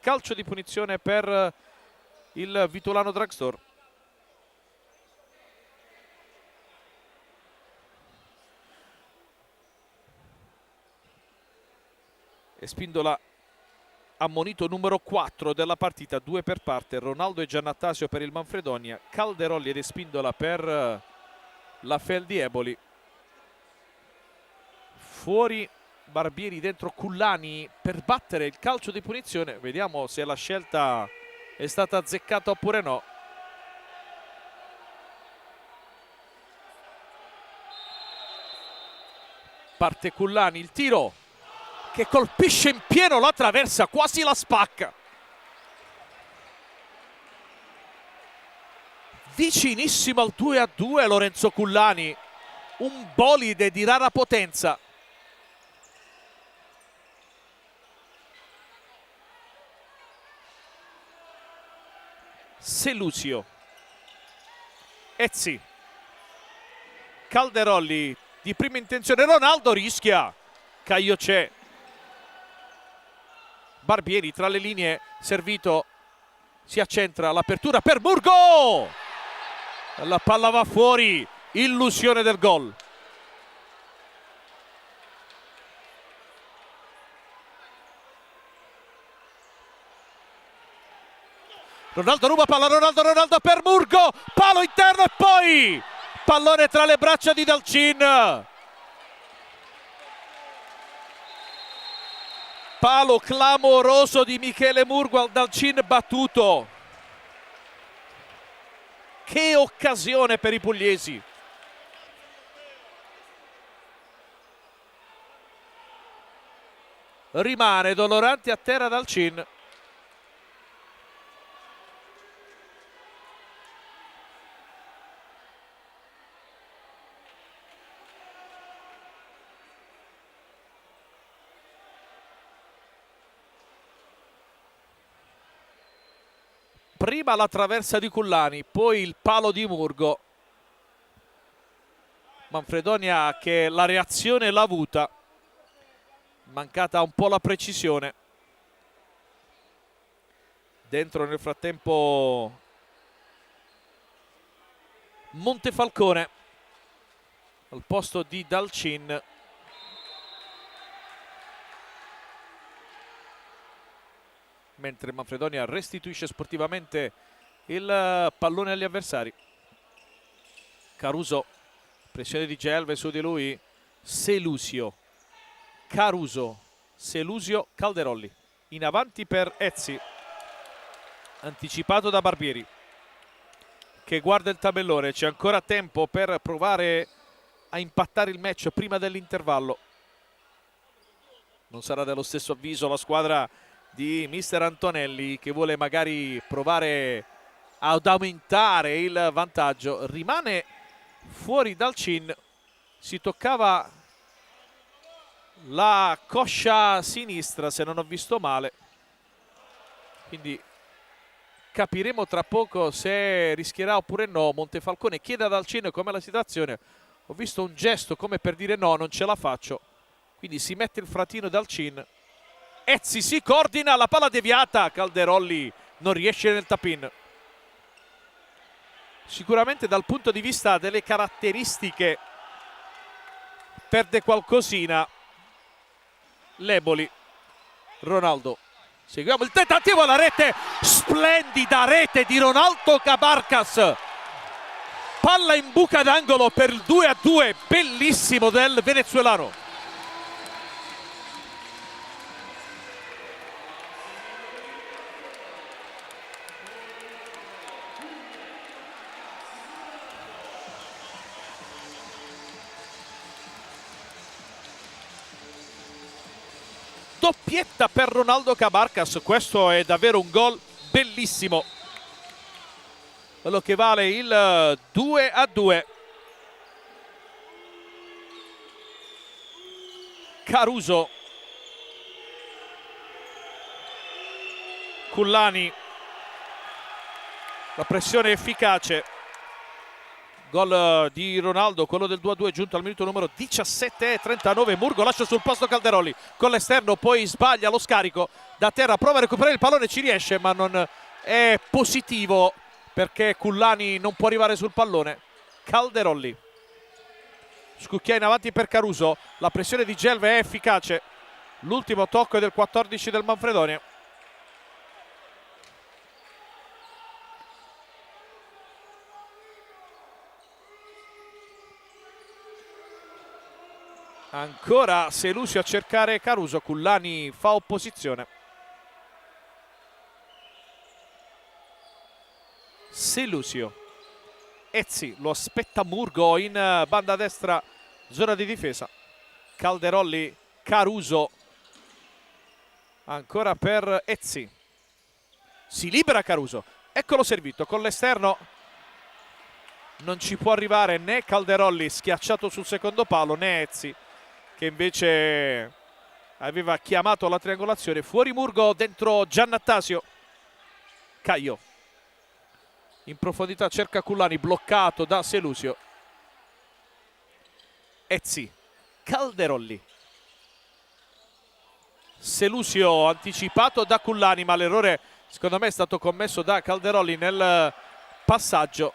Speaker 1: calcio di punizione per il Vitulano Dragstore. Espindola ammonito numero 4 della partita, 2 per parte, Ronaldo e Giannattasio per il Manfredonia, Calderolli ed Espindola per la Feldi Eboli. Fuori Barbieri, dentro Cullani per battere il calcio di punizione. Vediamo se la scelta è stata azzeccata oppure no. Parte Cullani, il tiro che colpisce in pieno la traversa, quasi la spacca. Vicinissimo al 2-2 Lorenzo Cullani, un bolide di rara potenza. Selusio, Ezzi, Calderolli di prima intenzione, Ronaldo rischia, Caio c'è. Barbieri tra le linee, servito, si accentra, l'apertura per Murgo, la palla va fuori, illusione del gol. Ronaldo ruba palla, Ronaldo per Murgo, palo interno e poi pallone tra le braccia di Dalcin. Palo clamoroso di Michele Murgo al Dalcin battuto. Che occasione per i pugliesi. Rimane dolorante a terra Dalcin. Prima la traversa di Cullani, poi il palo di Murgo. Manfredonia che la reazione l'ha avuta, mancata un po' la precisione. Dentro nel frattempo Montefalcone al posto di Dalcin. Mentre Manfredonia restituisce sportivamente il pallone agli avversari. Caruso, pressione di Gelve su di lui, Selusio, Caruso, Selusio, Calderolli. in avanti per Ezzi, anticipato da Barbieri, che guarda il tabellone. C'è ancora tempo per provare a impattare il match prima dell'intervallo. Non sarà dello stesso avviso la squadra di mister Antonelli, che vuole magari provare ad aumentare il vantaggio. Rimane fuori dal cin, si toccava la coscia sinistra se non ho visto male, quindi capiremo tra poco se rischierà oppure no. Montefalcone chiede ad Alcine com'è la situazione. Ho visto un gesto come per dire no, non ce la faccio, quindi si mette il fratino dal cin. Ezzi si coordina, la palla deviata, Calderolli non riesce nel tap-in. Sicuramente dal punto di vista delle caratteristiche perde qualcosina l'Eboli. Ronaldo, seguiamo il tentativo alla rete, splendida rete di Ronaldo Cabarcas, palla in buca d'angolo per il 2-2 bellissimo del venezuelano. Doppietta per Ronaldo Cabarcas, questo è davvero un gol bellissimo, quello che vale il 2-2. Caruso, Cullani, la pressione efficace. Gol di Ronaldo, quello del 2-2 giunto al minuto numero 17:39. Murgo lascia sul posto Calderolli con l'esterno, poi sbaglia lo scarico da terra, prova a recuperare il pallone, ci riesce ma non è positivo perché Cullani non può arrivare sul pallone. Calderolli scucchia in avanti per Caruso, la pressione di Gelve è efficace, l'ultimo tocco è del 14 del Manfredonia. Ancora Selusio a cercare Caruso, Cullani fa opposizione. Selusio, Ezzi lo aspetta Murgo in banda destra, zona di difesa. Calderolli, Caruso, ancora per Ezzi, si libera Caruso, eccolo servito con l'esterno, non ci può arrivare né Calderolli schiacciato sul secondo palo né Ezzi, che invece aveva chiamato la triangolazione. Fuori Murgo, dentro Giannattasio. Caio in profondità cerca Cullani, bloccato da Selusio. Ezzi, Calderolli, Selusio anticipato da Cullani, ma l'errore secondo me è stato commesso da Calderolli nel passaggio.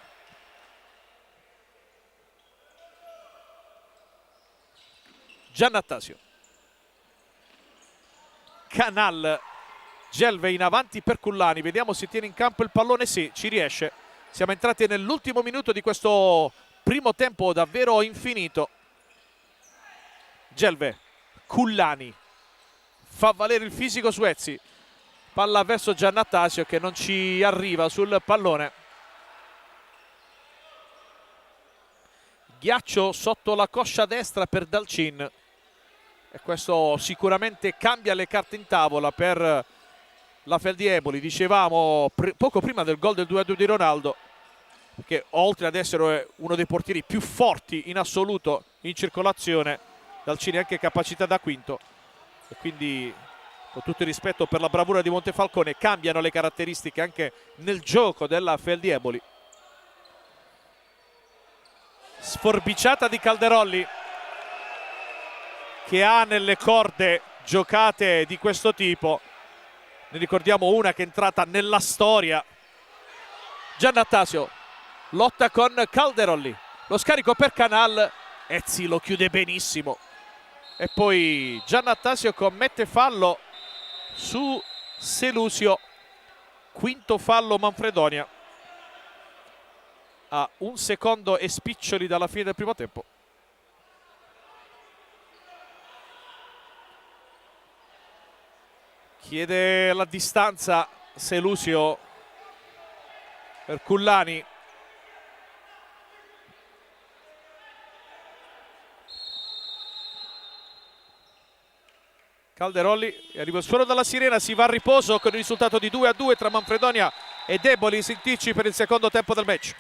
Speaker 1: Giannattasio, Canal, Gelve in avanti per Cullani, vediamo se tiene in campo il pallone. Sì, ci riesce. Siamo entrati nell'ultimo minuto di questo primo tempo davvero infinito. Gelve, Cullani fa valere il fisico su Ezzi, palla verso Giannattasio che non ci arriva sul pallone. Ghiaccio sotto la coscia destra per Dalcin, e questo sicuramente cambia le carte in tavola per la Feldieboli. Dicevamo poco prima del gol del 2-2 di Ronaldo che oltre ad essere uno dei portieri più forti in assoluto in circolazione, Dalcin ha anche capacità da quinto, e quindi con tutto il rispetto per la bravura di Montefalcone cambiano le caratteristiche anche nel gioco della Feldieboli. Sforbiciata di Calderolli, che ha nelle corde giocate di questo tipo, ne ricordiamo una che è entrata nella storia. Giannattasio lotta con Calderolli, lo scarico per Canal, Ezzi lo chiude benissimo e poi Giannattasio commette fallo su Selusio, quinto fallo Manfredonia a 1 secondo e spiccioli dalla fine del primo tempo. Chiede la distanza Selusio per Cullani. Calderolli, arriva il suono dalla sirena, si va a riposo con il risultato di 2-2 tra Manfredonia e Eboli. Sinticci per il secondo tempo del match.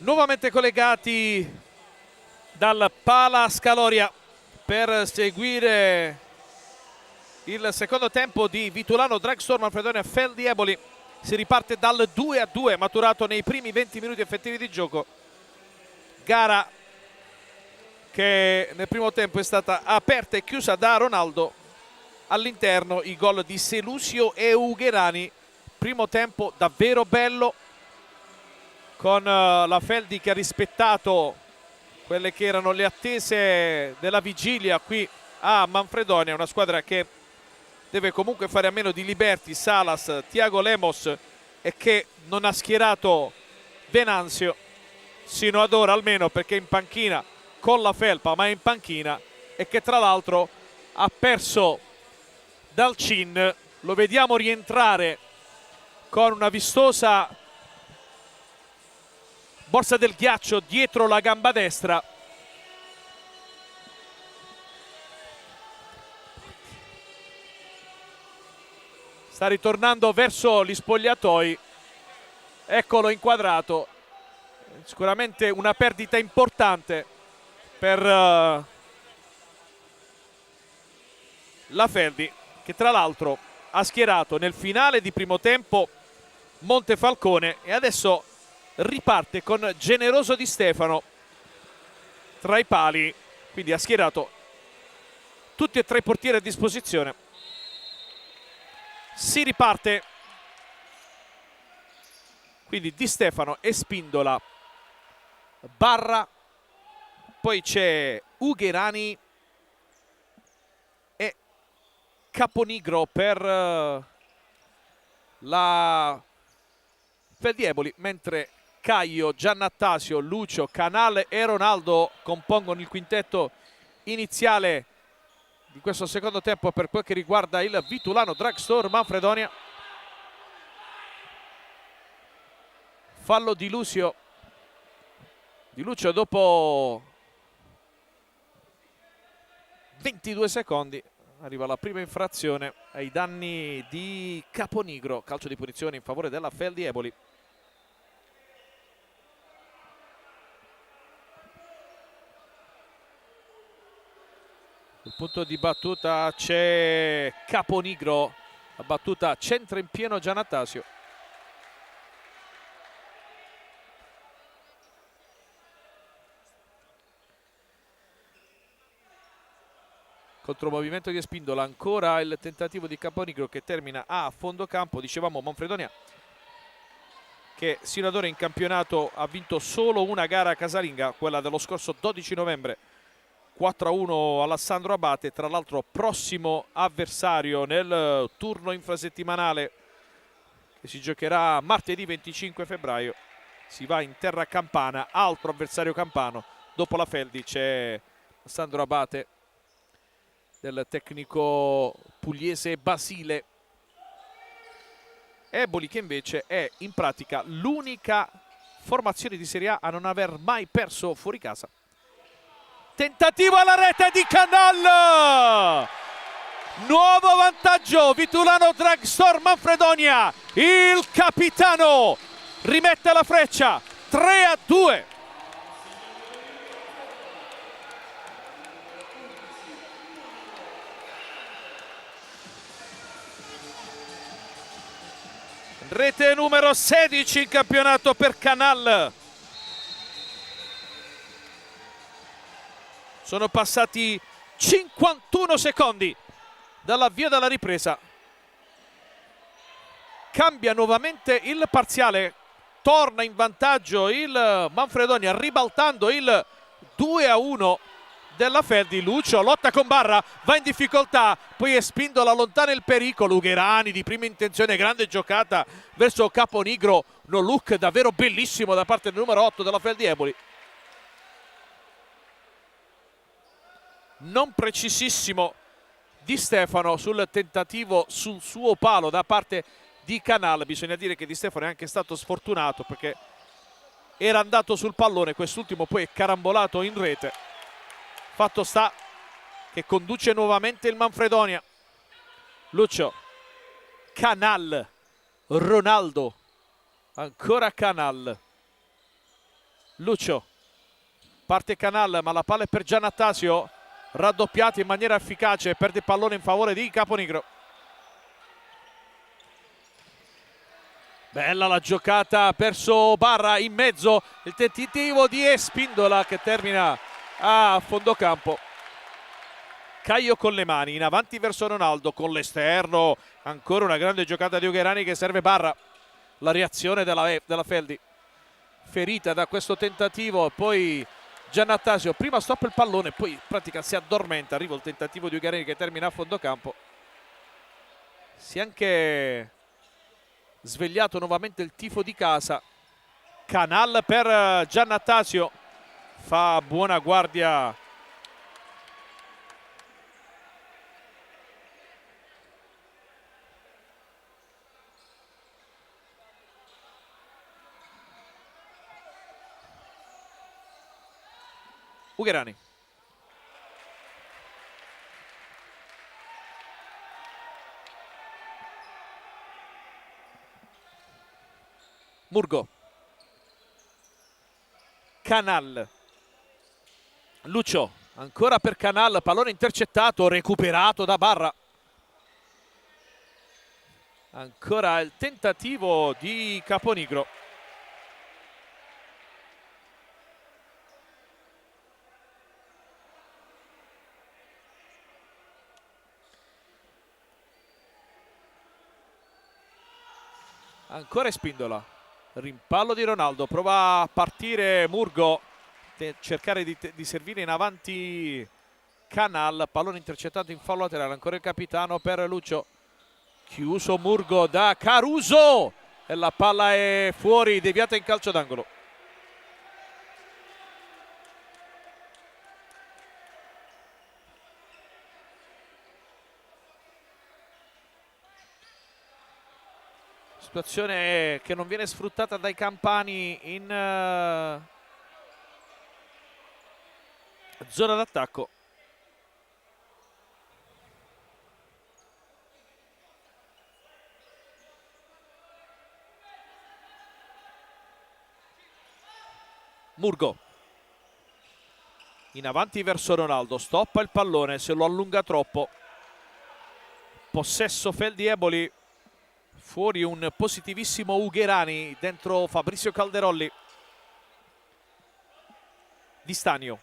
Speaker 1: Nuovamente collegati dal Pala Scaloria per seguire il secondo tempo di Vitulano Dragstore Manfredonia Fel Eboli. Si riparte dal 2-2 maturato nei primi 20 minuti effettivi di gioco. Gara che nel primo tempo è stata aperta e chiusa da Ronaldo. All'interno i gol di Selusio e Ugherani. Primo tempo davvero bello, con la Feldi che ha rispettato quelle che erano le attese della vigilia qui a Manfredonia, una squadra che deve comunque fare a meno di Liberti, Salas, Thiago Lemos e che non ha schierato Venanzio sino ad ora, almeno perché in panchina con la felpa, ma in panchina, e che tra l'altro ha perso dal Cin. Lo vediamo rientrare con una vistosa borsa del ghiaccio dietro la gamba destra. Sta ritornando verso gli spogliatoi. Eccolo inquadrato. Sicuramente una perdita importante per la Feldi, che tra l'altro ha schierato nel finale di primo tempo Montefalcone e adesso riparte con Generoso Di Stefano tra i pali, quindi ha schierato tutti e tre i portieri a disposizione. Si riparte quindi Di Stefano e Spindola, Barra, poi c'è Ugherani e Caponigro per la Feldieboli, mentre Caio, Giannattasio, Lucio, Canal e Ronaldo compongono il quintetto iniziale di questo secondo tempo per quel che riguarda il Vitulano Dragstore Manfredonia. Fallo di Lucio dopo 22 secondi arriva la prima infrazione ai danni di Caponigro. Calcio di punizione in favore della Feldieboli. Sul punto di battuta c'è Caponigro, la battuta centra in pieno Giannattasio. Contromovimento di Spindola, ancora il tentativo di Caponigro che termina a fondo campo. Dicevamo Manfredonia che sino ad ora in campionato ha vinto solo una gara casalinga, quella dello scorso 12 novembre, 4-1 all'Assandro Abate, tra l'altro prossimo avversario nel turno infrasettimanale che si giocherà martedì 25 febbraio. Si va in terra campana, altro avversario campano. Dopo la Feldi c'è Assandro Abate del tecnico pugliese Basile. Eboli che invece è in pratica l'unica formazione di Serie A non aver mai perso fuori casa. Tentativo alla rete di Canal, nuovo vantaggio Vitulano Dragstore Manfredonia, il capitano rimette la freccia, 3-2. Rete numero 16 in campionato per Canal. Sono passati 51 secondi dall'avvio della ripresa. Cambia nuovamente il parziale. Torna in vantaggio il Manfredonia ribaltando il 2-1 della Feldi. Lucio lotta con Barra, va in difficoltà, poi è Spindola, lontana il pericolo. Ugherani di prima intenzione, grande giocata verso Caponigro, no look davvero bellissimo da parte del numero 8 della Feldieboli. Non precisissimo Di Stefano sul tentativo sul suo palo da parte di Canal. Bisogna dire che Di Stefano è anche stato sfortunato perché era andato sul pallone, quest'ultimo poi è carambolato in rete. Fatto sta che conduce nuovamente il Manfredonia. Lucio, Canal, Ronaldo, ancora Canal. Lucio, parte Canal, ma la palla è per Giannattasio, raddoppiato in maniera efficace, perde il pallone in favore di Caponigro. Bella la giocata, perso Barra in mezzo, il tentativo di Espindola che termina a fondo campo. Caio con le mani, in avanti verso Ronaldo, con l'esterno, ancora una grande giocata di Ugherani che serve Barra. La reazione della Feldi, ferita da questo tentativo, poi Giannattasio, prima stoppa il pallone, poi in pratica si addormenta, arriva il tentativo di Ugherani che termina a fondo campo. Si è anche svegliato nuovamente il tifo di casa. Canal per Giannattasio, fa buona guardia Ugherani. Murgo, Canal, Lucio, ancora per Canal, pallone intercettato, recuperato da Barra. Ancora il tentativo di Caponigro. Ancora Espindola, rimpallo di Ronaldo, prova a partire Murgo, cercare di servire in avanti Canal, pallone intercettato in fallo laterale, ancora il capitano per Lucio, chiuso Murgo da Caruso e la palla è fuori, deviata in calcio d'angolo. Situazione che non viene sfruttata dai campani in zona d'attacco. Murgo in avanti verso Ronaldo, stoppa il pallone, se lo allunga troppo. Possesso Feldi Eboli, fuori un positivissimo Ugherani, dentro Fabrizio Calderolli. Di Stanio,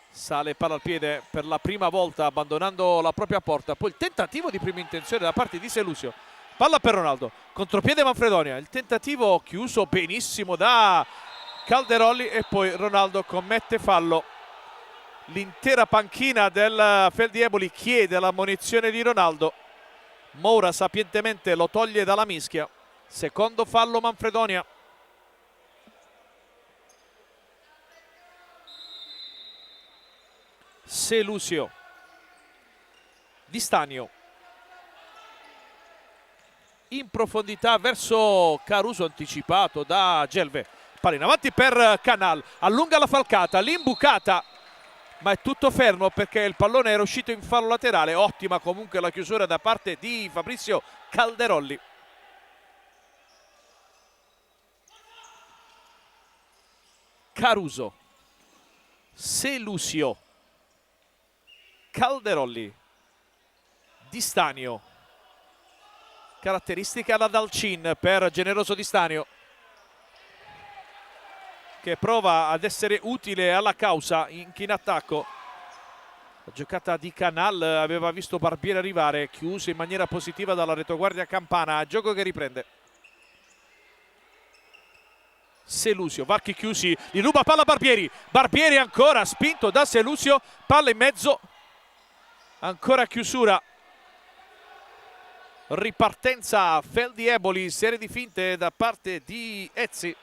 Speaker 1: sale palla al piede per la prima volta abbandonando la propria porta, poi il tentativo di prima intenzione da parte di Selusio, palla per Ronaldo, contropiede Manfredonia, il tentativo chiuso benissimo da Calderolli e poi Ronaldo commette fallo. L'intera panchina del Feldi Eboli chiede l'ammonizione di Ronaldo, Moura sapientemente lo toglie dalla mischia. Secondo fallo Manfredonia. Selusio, Di Stanio in profondità verso Caruso, anticipato da Gelve, palla in avanti per Canal, allunga la falcata, l'imbucata, ma è tutto fermo perché il pallone era uscito in fallo laterale. Ottima comunque la chiusura da parte di Fabrizio Calderolli. Caruso, Selusio, Calderolli, Di Stanio, caratteristica da Dalcin per Generoso Di Stanio, che prova ad essere utile alla causa in attacco. La giocata di Canal aveva visto Barbieri arrivare, chiuso in maniera positiva dalla retaguardia campana. Gioco che riprende. Selusio, varchi chiusi, gli ruba palla Barbieri. Barbieri ancora spinto da Selusio, palla in mezzo, ancora chiusura. Ripartenza Feldi Eboli, serie di finte da parte di Ezzi.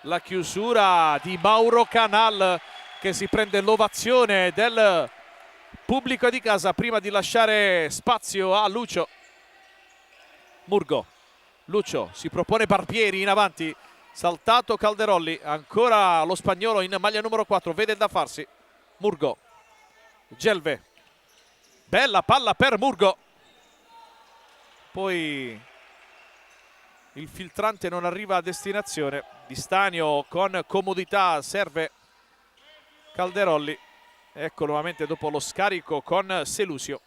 Speaker 1: La chiusura di Mauro Canal che si prende l'ovazione del pubblico di casa prima di lasciare spazio a Lucio. Murgo, Lucio, si propone Barbieri in avanti, saltato Calderolli, ancora lo spagnolo in maglia numero 4, vede da farsi. Murgo, Gelve, bella palla per Murgo, poi il filtrante non arriva a destinazione. Di Stanio con comodità serve Calderolli. Ecco nuovamente dopo lo scarico con Selusio.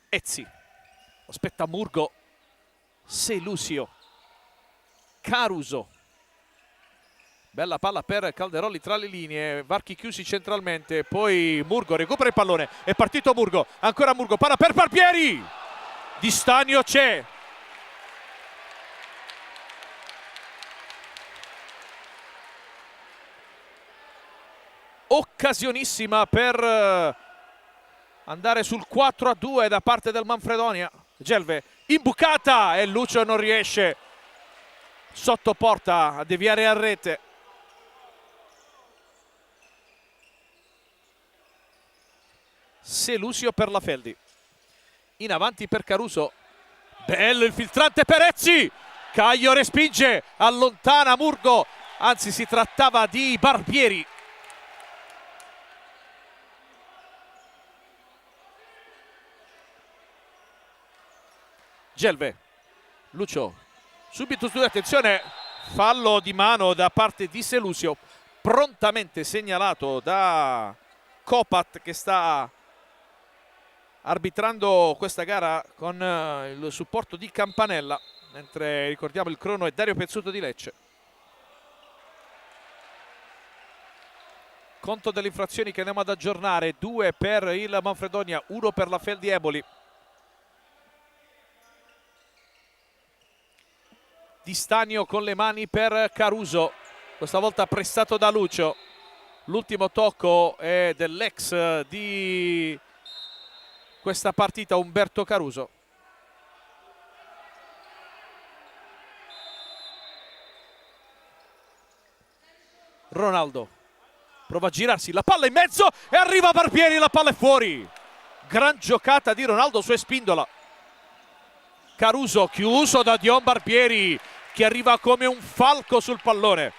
Speaker 1: Ezzi, aspetta Murgo, Selusio, Caruso. Bella palla per Calderolli tra le linee, varchi chiusi centralmente, poi Murgo recupera il pallone, è partito Murgo, ancora Murgo, palla per Barbieri! Di Stanio c'è. Occasionissima per andare sul 4-2 da parte del Manfredonia. Gelve imbucata e Lucio non riesce sotto porta a deviare a rete. Selusio per la Feldi, in avanti per Caruso, bello il filtrante per Ezzi, Caio respinge, allontana Murgo, anzi si trattava di Barbieri. Gelve, Lucio, subito studio, attenzione, fallo di mano da parte di Selusio, prontamente segnalato da Copat che sta arbitrando questa gara con il supporto di Campanella, mentre ricordiamo il crono è Dario Pezzuto di Lecce. Conto delle infrazioni che andiamo ad aggiornare: 2 per il Manfredonia, 1 per la Feldi Eboli. Di Stanio con le mani per Caruso, questa volta prestato da Lucio. L'ultimo tocco è dell'ex di questa partita, Umberto Caruso. Ronaldo prova a girarsi, la palla in mezzo e arriva Barbieri, la palla è fuori. Gran giocata di Ronaldo su Espindola. Caruso chiuso da Dion Barbieri che arriva come un falco sul pallone.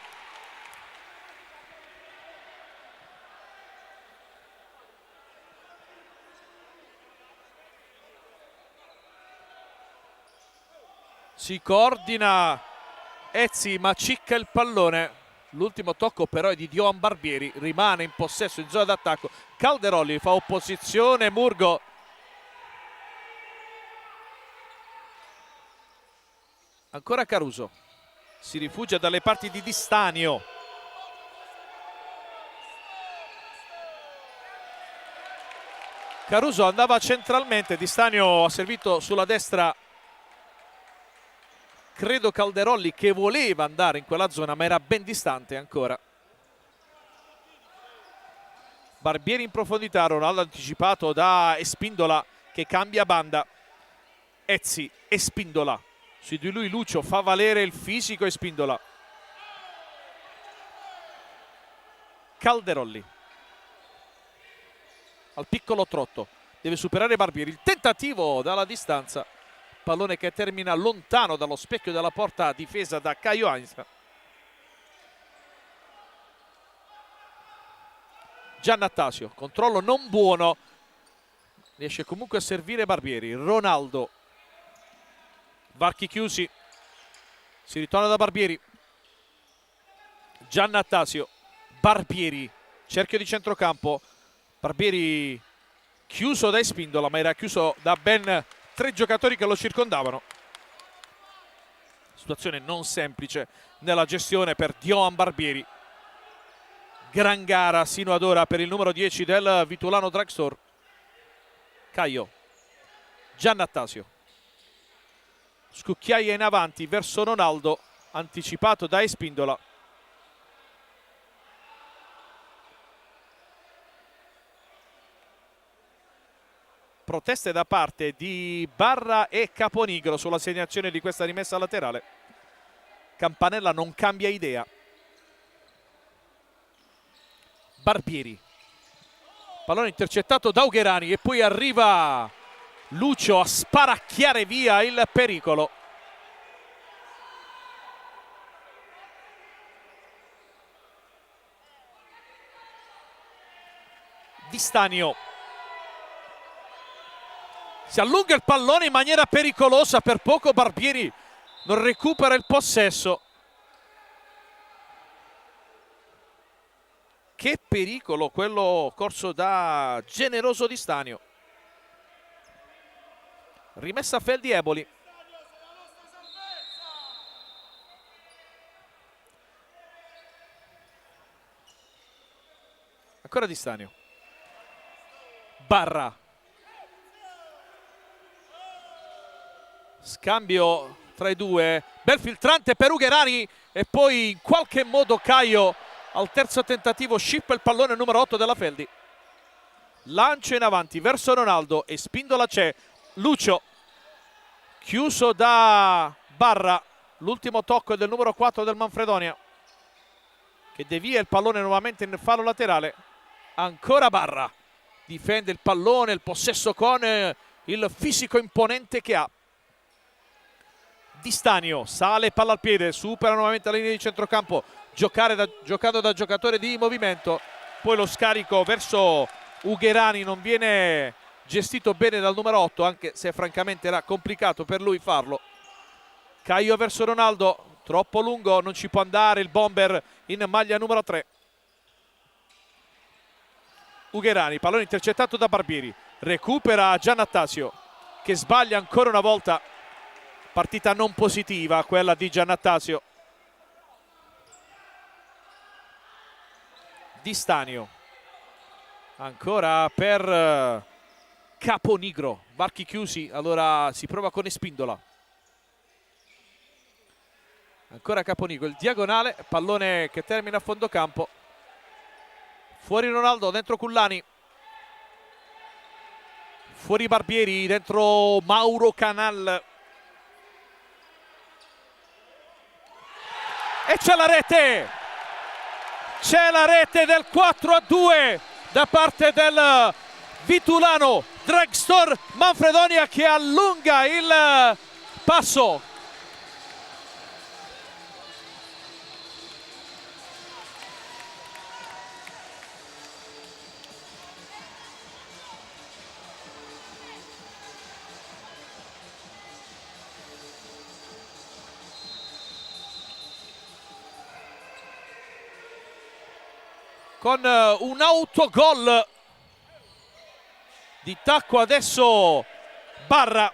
Speaker 1: Si coordina Ezzi ma cicca il pallone. L'ultimo tocco però è di Dion Barbieri, rimane in possesso in zona d'attacco. Calderolli fa opposizione, Murgo. Ancora Caruso, si rifugia dalle parti di Di Stanio. Caruso andava centralmente, Di Stanio ha servito sulla destra, credo Calderolli, che voleva andare in quella zona ma era ben distante ancora. Barbieri in profondità, Ronaldo anticipato da Espindola che cambia banda. Ezzi, Espindola. Su di lui Lucio fa valere il fisico Espindola. Calderolli al piccolo trotto, deve superare Barbieri, il tentativo dalla distanza, pallone che termina lontano dallo specchio della porta difesa da Caio Heinz. Giannattasio, controllo non buono, riesce comunque a servire Barbieri. Ronaldo, varchi chiusi, si ritorna da Barbieri. Giannattasio, Barbieri, cerchio di centrocampo. Barbieri chiuso da Espindola, ma era chiuso da ben 3 giocatori che lo circondavano. Situazione non semplice nella gestione per Dion Barbieri. Gran gara sino ad ora per il numero 10 del Vitulano Drugstore. Caio, Giannattasio, scucchiaia in avanti verso Ronaldo, anticipato da Espindola. Proteste da parte di Barra e Caponigro sulla segnazione di questa rimessa laterale. Campanella non cambia idea. Barbieri, pallone intercettato da Ugherani e poi arriva Lucio a sparacchiare via il pericolo. Di Stanio, si allunga il pallone in maniera pericolosa, per poco Barbieri non recupera il possesso. Che pericolo quello corso da generoso Di Stanio. Rimessa a Feldi Eboli. Ancora Di Stanio. Barra. Scambio tra i due. Bel filtrante per Ugherani e poi in qualche modo Caio al terzo tentativo scippa il pallone numero 8 della Feldi. Lancio in avanti verso Ronaldo e spindola c'è. Lucio chiuso da Barra. L'ultimo tocco è del numero 4 del Manfredonia che devia il pallone nuovamente nel fallo laterale. Ancora Barra. Difende il pallone, il possesso con il fisico imponente che ha. Di Stanio sale palla al piede, supera nuovamente la linea di centrocampo, giocando da giocatore di movimento. Poi lo scarico verso Ugherani non viene gestito bene dal numero 8, anche se francamente era complicato per lui farlo. Caio verso Ronaldo, troppo lungo, non ci può andare il bomber in maglia numero 3. Ugherani, pallone intercettato da Barbieri, recupera Giannattasio che sbaglia ancora una volta. Partita non positiva quella di Giannattasio. Di Stanio ancora per Caponigro, varchi chiusi, allora si prova con Espindola. Ancora Caponigro, il diagonale, pallone che termina a fondo campo. Fuori Ronaldo, dentro Cullani. Fuori Barbieri, dentro Mauro Canal. E c'è la rete! C'è la rete del 4-2 da parte del Vitulano Dragstore Manfredonia che allunga il passo. Con un autogol di tacco adesso Barra.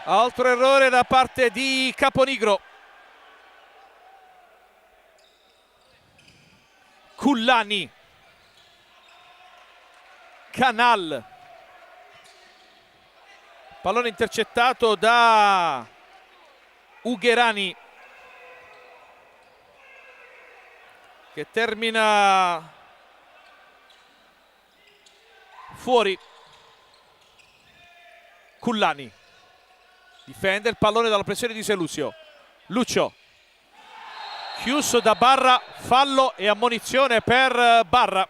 Speaker 1: Altro errore da parte di Caponigro. Cullani. Canal. Pallone intercettato da Ugherani che termina fuori. Cullani difende il pallone dalla pressione di Selusio. Lucio chiuso da Barra, fallo e ammonizione per Barra.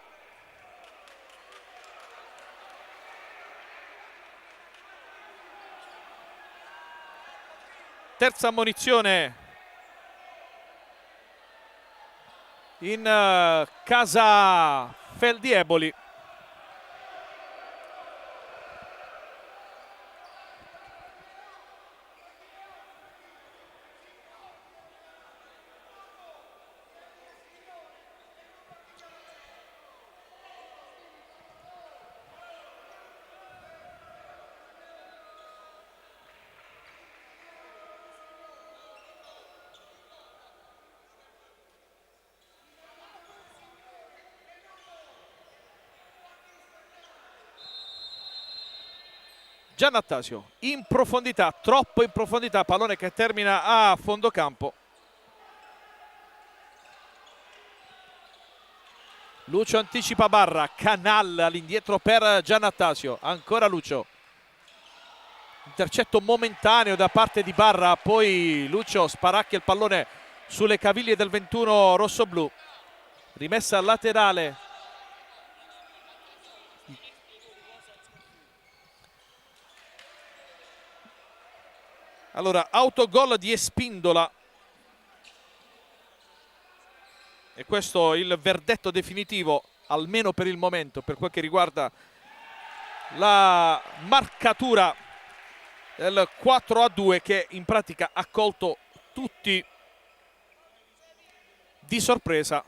Speaker 1: Terza ammonizione in casa Feldi Eboli. Giannattasio in profondità, troppo in profondità, pallone che termina a fondo campo. Lucio anticipa Barra, Canal all'indietro per Giannattasio, ancora Lucio. Intercetto momentaneo da parte di Barra, poi Lucio sparacchia il pallone sulle caviglie del 21 rossoblu. Rimessa laterale. Allora, autogol di Espindola. E questo è il verdetto definitivo, almeno per il momento, per quel che riguarda la marcatura del 4-2, che in pratica ha colto tutti di sorpresa.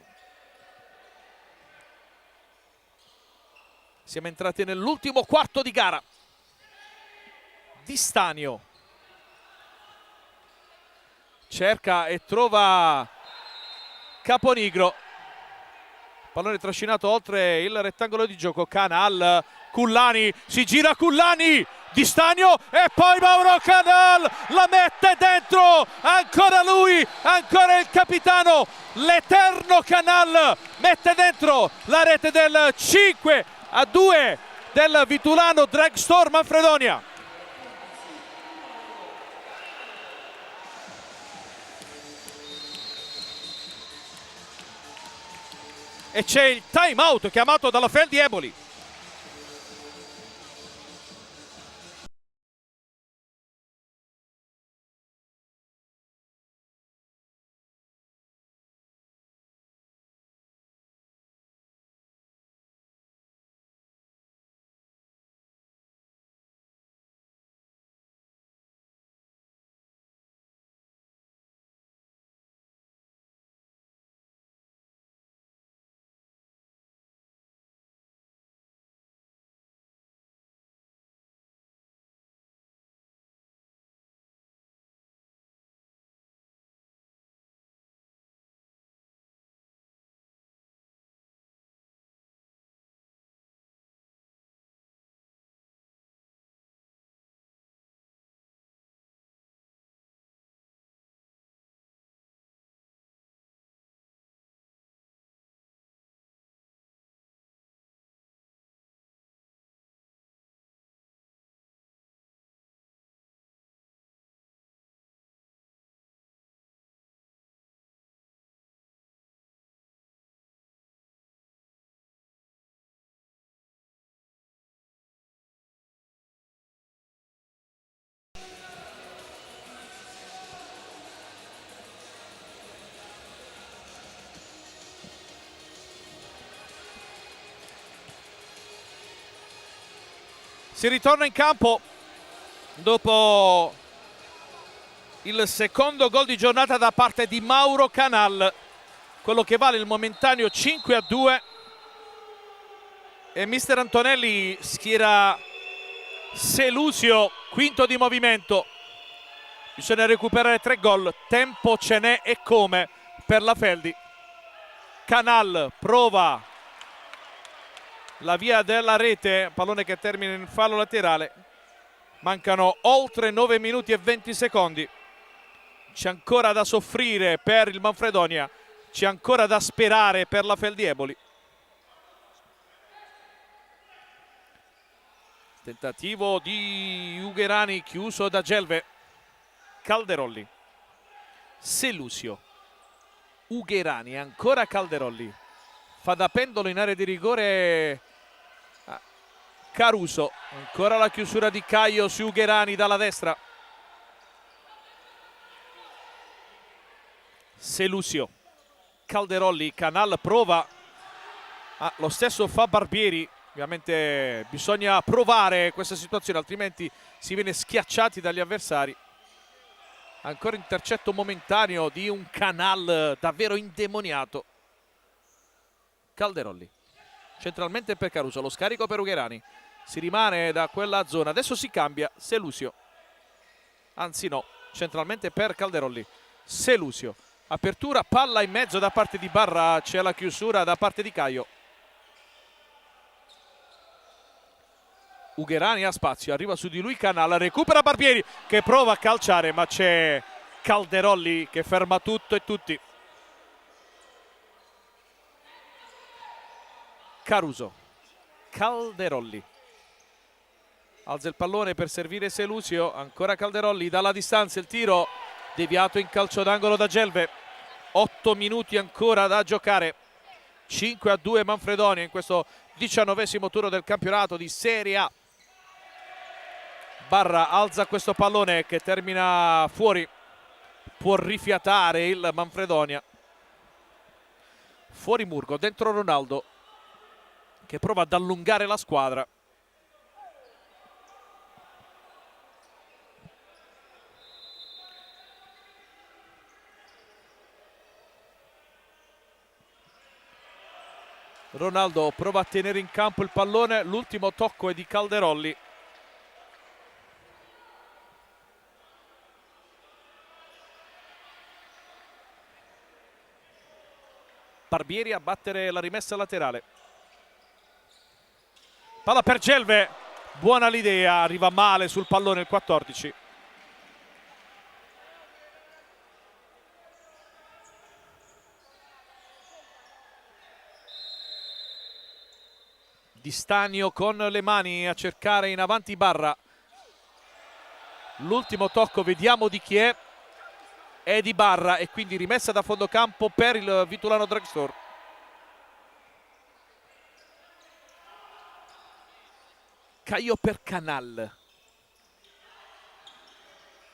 Speaker 1: Siamo entrati nell'ultimo quarto di gara. Di Stanio cerca e trova Caponigro. Pallone trascinato oltre il rettangolo di gioco. Canal, Cullani, si gira Cullani, Di Stanio e poi Mauro Canal la mette dentro. Ancora lui, ancora il capitano, l'eterno Canal mette dentro la rete del 5-2 del Vitulano Dragstor Manfredonia. E c'è il time out chiamato dalla Fel di Eboli. Si ritorna in campo dopo il secondo gol di giornata da parte di Mauro Canal, quello che vale il momentaneo 5-2, e mister Antonelli schiera Selusio, quinto di movimento. Bisogna recuperare 3 gol, tempo ce n'è e come per la Feldi. Canal prova la via della rete, pallone che termina in fallo laterale. Mancano oltre 9 minuti e 20 secondi. C'è ancora da soffrire per il Manfredonia, c'è ancora da sperare per la Fel di Eboli. Tentativo di Ugherani chiuso da Gelve. Calderolli, Selusio, Ugherani, ancora Calderolli, fa da pendolo in area di rigore Caruso, ancora la chiusura di Caio su Ugherani dalla destra. Selusio, Calderolli, Canal prova, lo stesso fa Barbieri. Ovviamente bisogna provare questa situazione, altrimenti si viene schiacciati dagli avversari. Ancora intercetto momentaneo di un Canal davvero indemoniato. Calderolli, centralmente per Caruso, lo scarico per Ugherani. Si rimane da quella zona, adesso si cambia, Selusio. Anzi no, centralmente per Calderolli. Selusio, apertura, palla in mezzo da parte di Barra, c'è la chiusura da parte di Caio. Ugherani ha spazio, arriva su di lui Canal, recupera Barbieri che prova a calciare, ma c'è Calderolli che ferma tutto e tutti. Caruso, Calderolli, alza il pallone per servire Selusio, ancora Calderolli, dalla distanza il tiro deviato in calcio d'angolo da Gelve. 8 minuti ancora da giocare. 5-2 Manfredonia in questo 19° turno del campionato di Serie A. Barra alza questo pallone che termina fuori, può rifiatare il Manfredonia. Fuori Murgo, dentro Ronaldo che prova ad allungare la squadra. Ronaldo prova a tenere in campo il pallone, l'ultimo tocco è di Calderolli. Barbieri a battere la rimessa laterale. Palla per Gelve, buona l'idea, arriva male sul pallone il 14. Di Stanio con le mani a cercare in avanti Barra. L'ultimo tocco, vediamo di chi è di Barra, e quindi rimessa da fondo campo per il Vitulano Drugstore. Caio per Canal.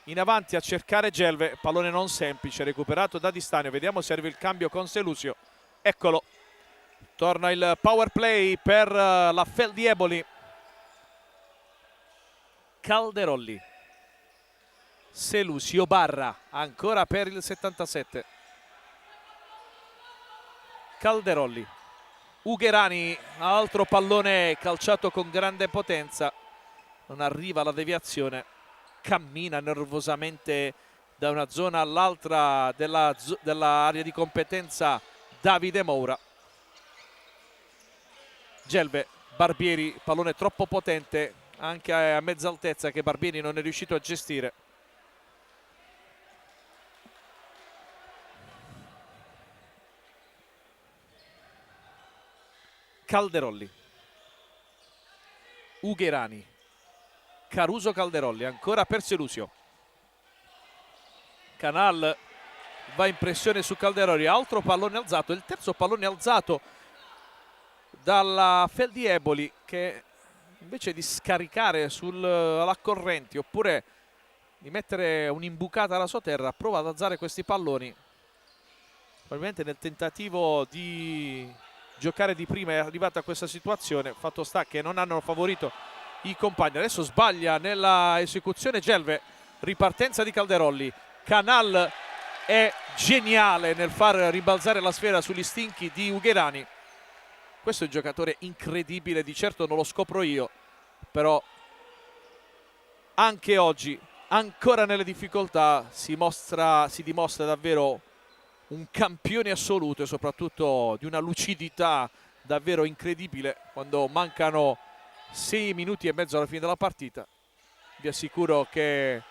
Speaker 1: In avanti a cercare Gelve, pallone non semplice, recuperato da Di Stanio. Vediamo se arriva il cambio con Selusio. Eccolo. Torna il power play per la Fel di Eboli. Calderolli. Selusio, Barra, ancora per il 77. Calderolli. Ugherani, altro pallone calciato con grande potenza. Non arriva la deviazione. Cammina nervosamente da una zona all'altra dell'area di competenza Davide Moura. Gelve, Barbieri, pallone troppo potente anche a mezza altezza che Barbieri non è riuscito a gestire. Calderolli. Ugherani. Caruso, Calderolli, ancora per Selusio. Canal va in pressione su Calderolli, altro pallone alzato, il terzo pallone alzato dalla Fel di Eboli, che invece di scaricare sulla corrente oppure di mettere un'imbucata alla sua terra prova ad alzare questi palloni, probabilmente nel tentativo di giocare di prima. È arrivata a questa situazione, fatto sta che non hanno favorito i compagni. Adesso sbaglia nella esecuzione Gelve, ripartenza di Calderolli. Canal è geniale nel far ribalzare la sfera sugli stinchi di Ugherani. Questo è un giocatore incredibile, di certo non lo scopro io, però anche oggi, ancora nelle difficoltà, si dimostra davvero un campione assoluto e soprattutto di una lucidità davvero incredibile. Quando mancano 6 minuti e mezzo alla fine della partita, vi assicuro che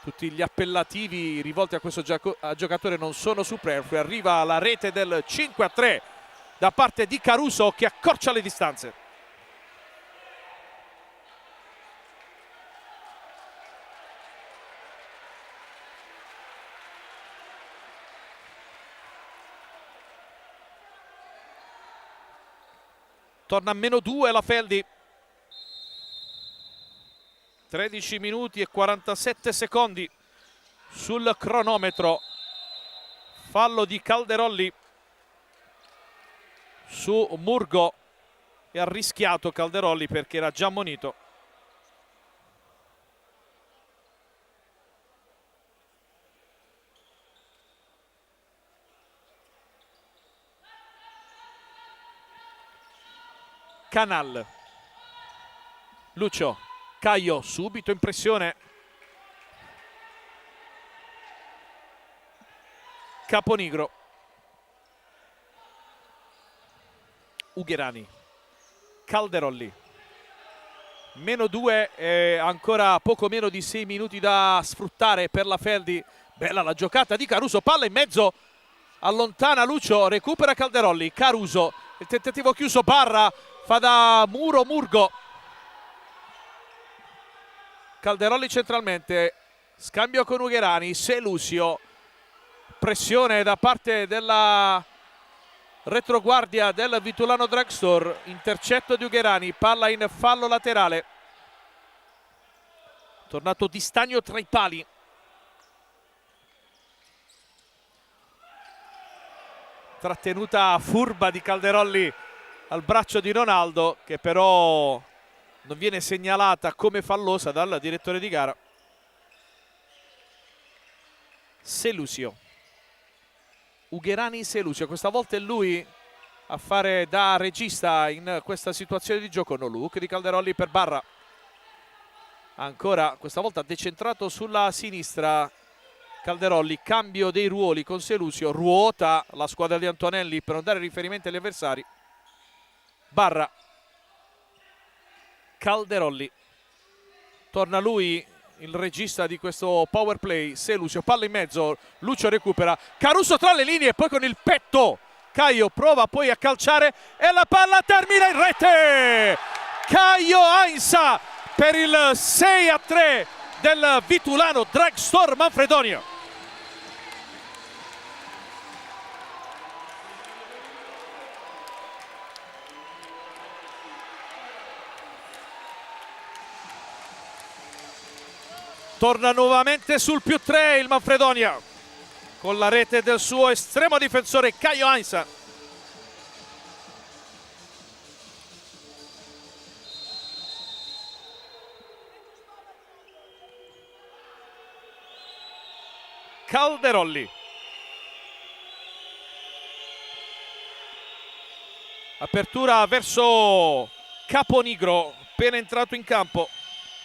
Speaker 1: tutti gli appellativi rivolti a questo giocatore non sono superflui. Arriva la rete del 5-3 da parte di Caruso, che accorcia le distanze. Torna a -2 la Feldi. 13 minuti e 47 secondi sul cronometro. Fallo di Calderolli su Murgo, e ha rischiato Calderolli perché era già ammonito. Canal. Lucio. Caio subito in pressione. Caponigro. Ugherani. Calderolli. -2, ancora poco meno di 6 minuti da sfruttare per la Feldi. Bella la giocata di Caruso, palla in mezzo, allontana Lucio, recupera Calderolli. Caruso, il tentativo chiuso, Barra fa da muro Murgo. Calderolli centralmente, scambio con Ugherani. Selusio, pressione da parte della retroguardia del Vitulano Drugstore, intercetto di Ugherani, palla in fallo laterale. Tornato Di Stagno tra i pali. Trattenuta furba di Calderolli al braccio di Ronaldo, che però non viene segnalata come fallosa dal direttore di gara. Selusio. Ugherani Selusio. Questa volta è lui a fare da regista in questa situazione di gioco. No look di Calderolli per Barra. Ancora, questa volta decentrato sulla sinistra Calderolli, cambio dei ruoli con Selusio, ruota la squadra di Antonelli per non dare riferimenti agli avversari. Barra, Calderolli, torna lui il regista di questo power play. Selusio, palla in mezzo, Lucio recupera, Caruso tra le linee e poi con il petto Caio prova poi a calciare e la palla termina in rete. Caio Ainsa per il 6-3 del Vitulano Dragstore Manfredonia. Torna nuovamente sul +3 il Manfredonia con la rete del suo estremo difensore Caio Ainsa. Calderolli. Apertura verso Caponigro, appena entrato in campo.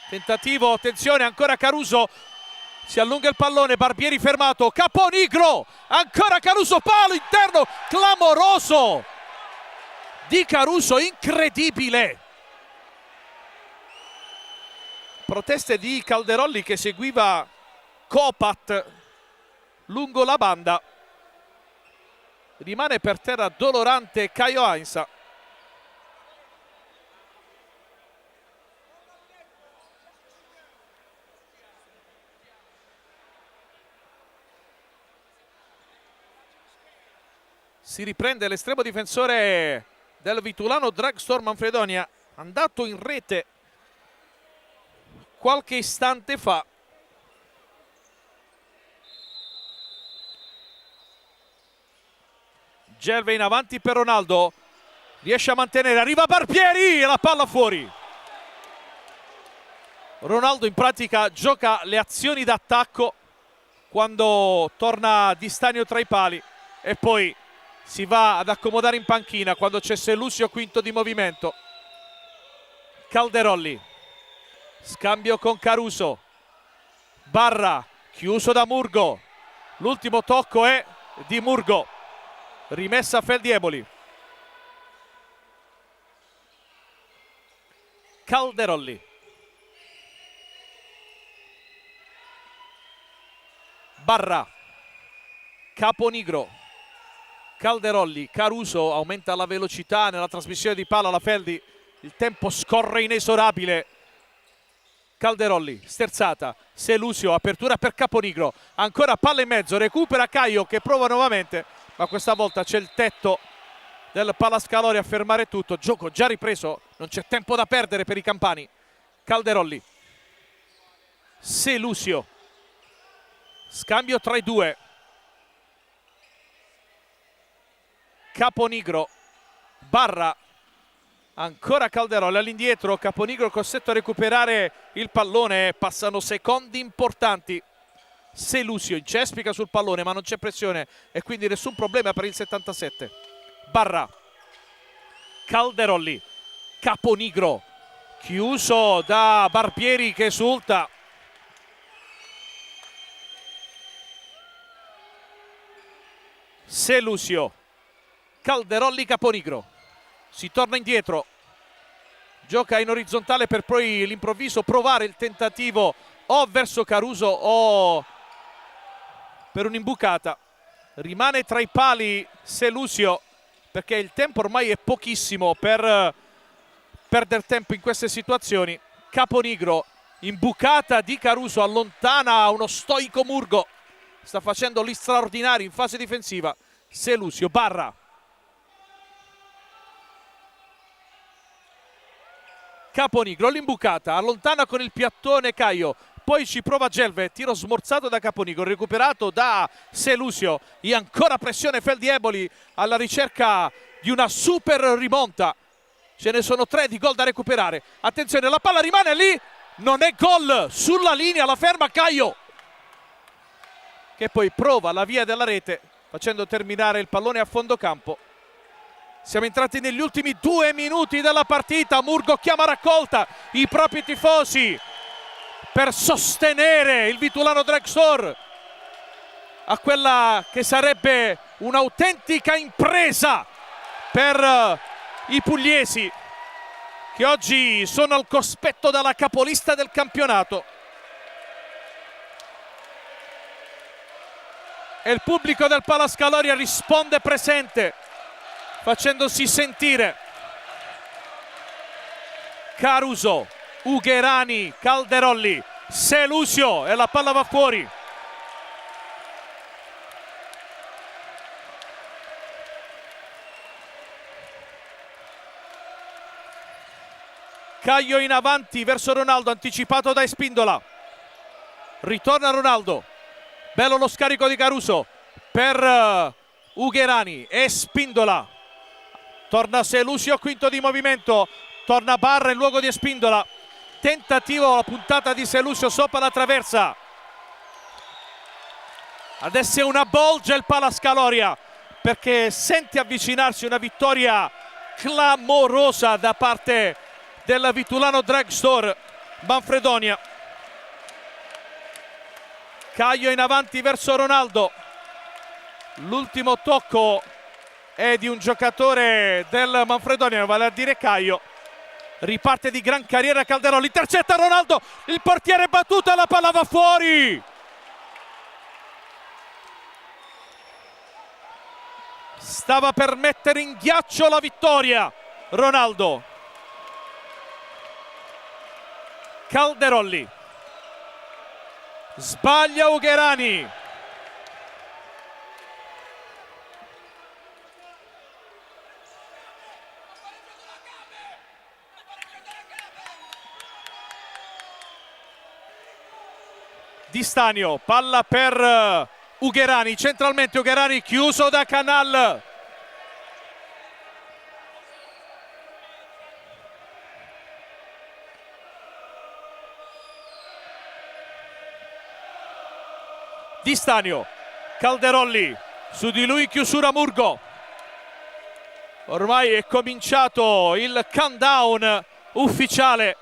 Speaker 1: Tentativo, attenzione, ancora Caruso. Si allunga il pallone, Barbieri fermato, Caponigro, ancora Caruso, palo interno, clamoroso di Caruso, incredibile. Proteste di Calderolli che seguiva Copat lungo la banda. Rimane per terra dolorante Caio Ainsa. Si riprende l'estremo difensore del Vitulano Dragstore Manfredonia, andato in rete qualche istante fa. Gelve in avanti per Ronaldo, riesce a mantenere, arriva Barbieri e la palla fuori. Ronaldo in pratica gioca le azioni d'attacco quando torna Di Stagno tra i pali e poi si va ad accomodare in panchina quando c'è Selusio quinto di movimento. Calderolli, scambio con Caruso, Barra chiuso da Murgo, l'ultimo tocco è di Murgo, rimessa a Feldieboli. Calderolli, Barra, Caponigro, Calderolli, Caruso aumenta la velocità nella trasmissione di palla alla Feldi, il tempo scorre inesorabile. Calderolli, sterzata, Selusio, apertura per Caponigro, ancora palla in mezzo, recupera Caio che prova nuovamente, ma questa volta c'è il tetto del Palascalori a fermare tutto. Gioco già ripreso, non c'è tempo da perdere per i campani. Calderolli, Selusio, scambio tra i due. Caponigro, Barra, ancora Calderolli all'indietro, Caponigro costretto a recuperare il pallone, passano secondi importanti. Selusio incespica sul pallone ma non c'è pressione e quindi nessun problema per il 77. Barra, Calderolli, Caponigro, chiuso da Barbieri che esulta. Selusio, Calderolli, Caponigro, si torna indietro, gioca in orizzontale per poi all'improvviso provare il tentativo o verso Caruso o per un'imbucata. Rimane tra i pali Selusio perché il tempo ormai è pochissimo per perdere tempo in queste situazioni. Caponigro, imbucata di Caruso, allontana uno stoico Murgo, sta facendo gli straordinari in fase difensiva. Selusio, Barra, Caponigro, l'imbucata, allontana con il piattone Caio, poi ci prova Gelve, tiro smorzato da Caponigro, recuperato da Selusio, e ancora pressione Feldieboli alla ricerca di una super rimonta. Ce ne sono 3 di gol da recuperare. Attenzione, la palla rimane lì, non è gol, sulla linea la ferma Caio, che poi prova la via della rete facendo terminare il pallone a fondo campo. Siamo entrati negli ultimi 2 minuti della partita. Murgo chiama raccolta i propri tifosi per sostenere il Vitulano Dragstore a quella che sarebbe un'autentica impresa per i pugliesi, che oggi sono al cospetto della capolista del campionato. E il pubblico del Palascaloria risponde presente, facendosi sentire. Caruso, Ugherani, Calderolli, Selusio, e la palla va fuori. Caio in avanti verso Ronaldo, anticipato da Espindola. Ritorna Ronaldo. Bello lo scarico di Caruso per Ugherani. Espindola. Torna Selusio, quinto di movimento. Torna Barra in luogo di Espindola. Tentativo, la puntata di Selusio sopra la traversa. Adesso è una bolgia il Palascaloria, perché sente avvicinarsi una vittoria clamorosa da parte del Vitulano Dragstore Manfredonia. Caio in avanti verso Ronaldo. L'ultimo tocco è di un giocatore del Manfredonia, vale a dire Caio. Riparte di gran carriera Calderolli, intercetta Ronaldo, il portiere è battuto e la palla va fuori. Stava per mettere in ghiaccio la vittoria Ronaldo. Calderolli. Sbaglia Ugherani. Di Stanio, palla per Ugherani, centralmente Ugherani chiuso da Canal. Di Stanio, Calderolli, su di lui chiusura Murgo. Ormai è cominciato il countdown ufficiale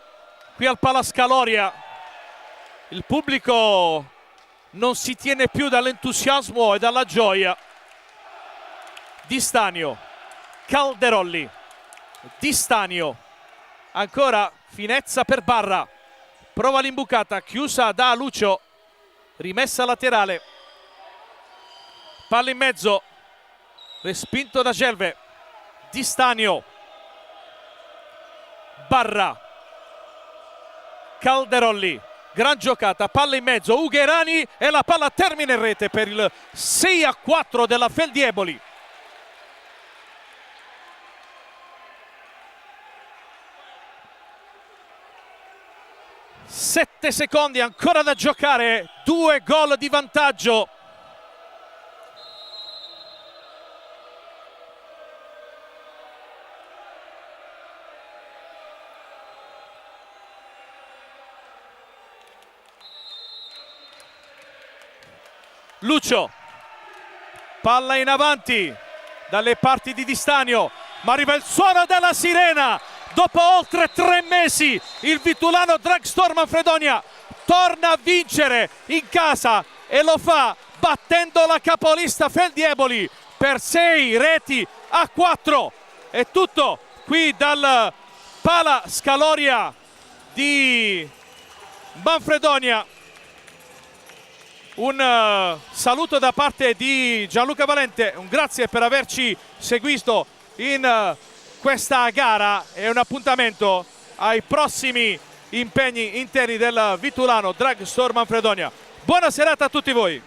Speaker 1: qui al Palascaloria. Il pubblico non si tiene più dall'entusiasmo e dalla gioia. Di Stanio, Calderolli, Di Stanio, ancora finezza per Barra, prova l'imbucata, chiusa da Lucio, rimessa laterale, palla in mezzo, respinto da Gelve. Di Stanio, Barra, Calderolli, gran giocata, palla in mezzo, Ugherani, e la palla termina in rete per il 6-4 della Feldieboli. Sette secondi ancora da giocare, 2 gol di vantaggio. Lucio, palla in avanti dalle parti di Di Stanio, ma arriva il suono della sirena. Dopo oltre 3 mesi il Vitulano Dragstore Manfredonia torna a vincere in casa e lo fa battendo la capolista Feldieboli per 6-4. È tutto qui dal Palascaloria di Manfredonia. Un saluto da parte di Gianluca Valente, un grazie per averci seguito in questa gara e un appuntamento ai prossimi impegni interni del Vitulano Dragstore Manfredonia. Buona serata a tutti voi.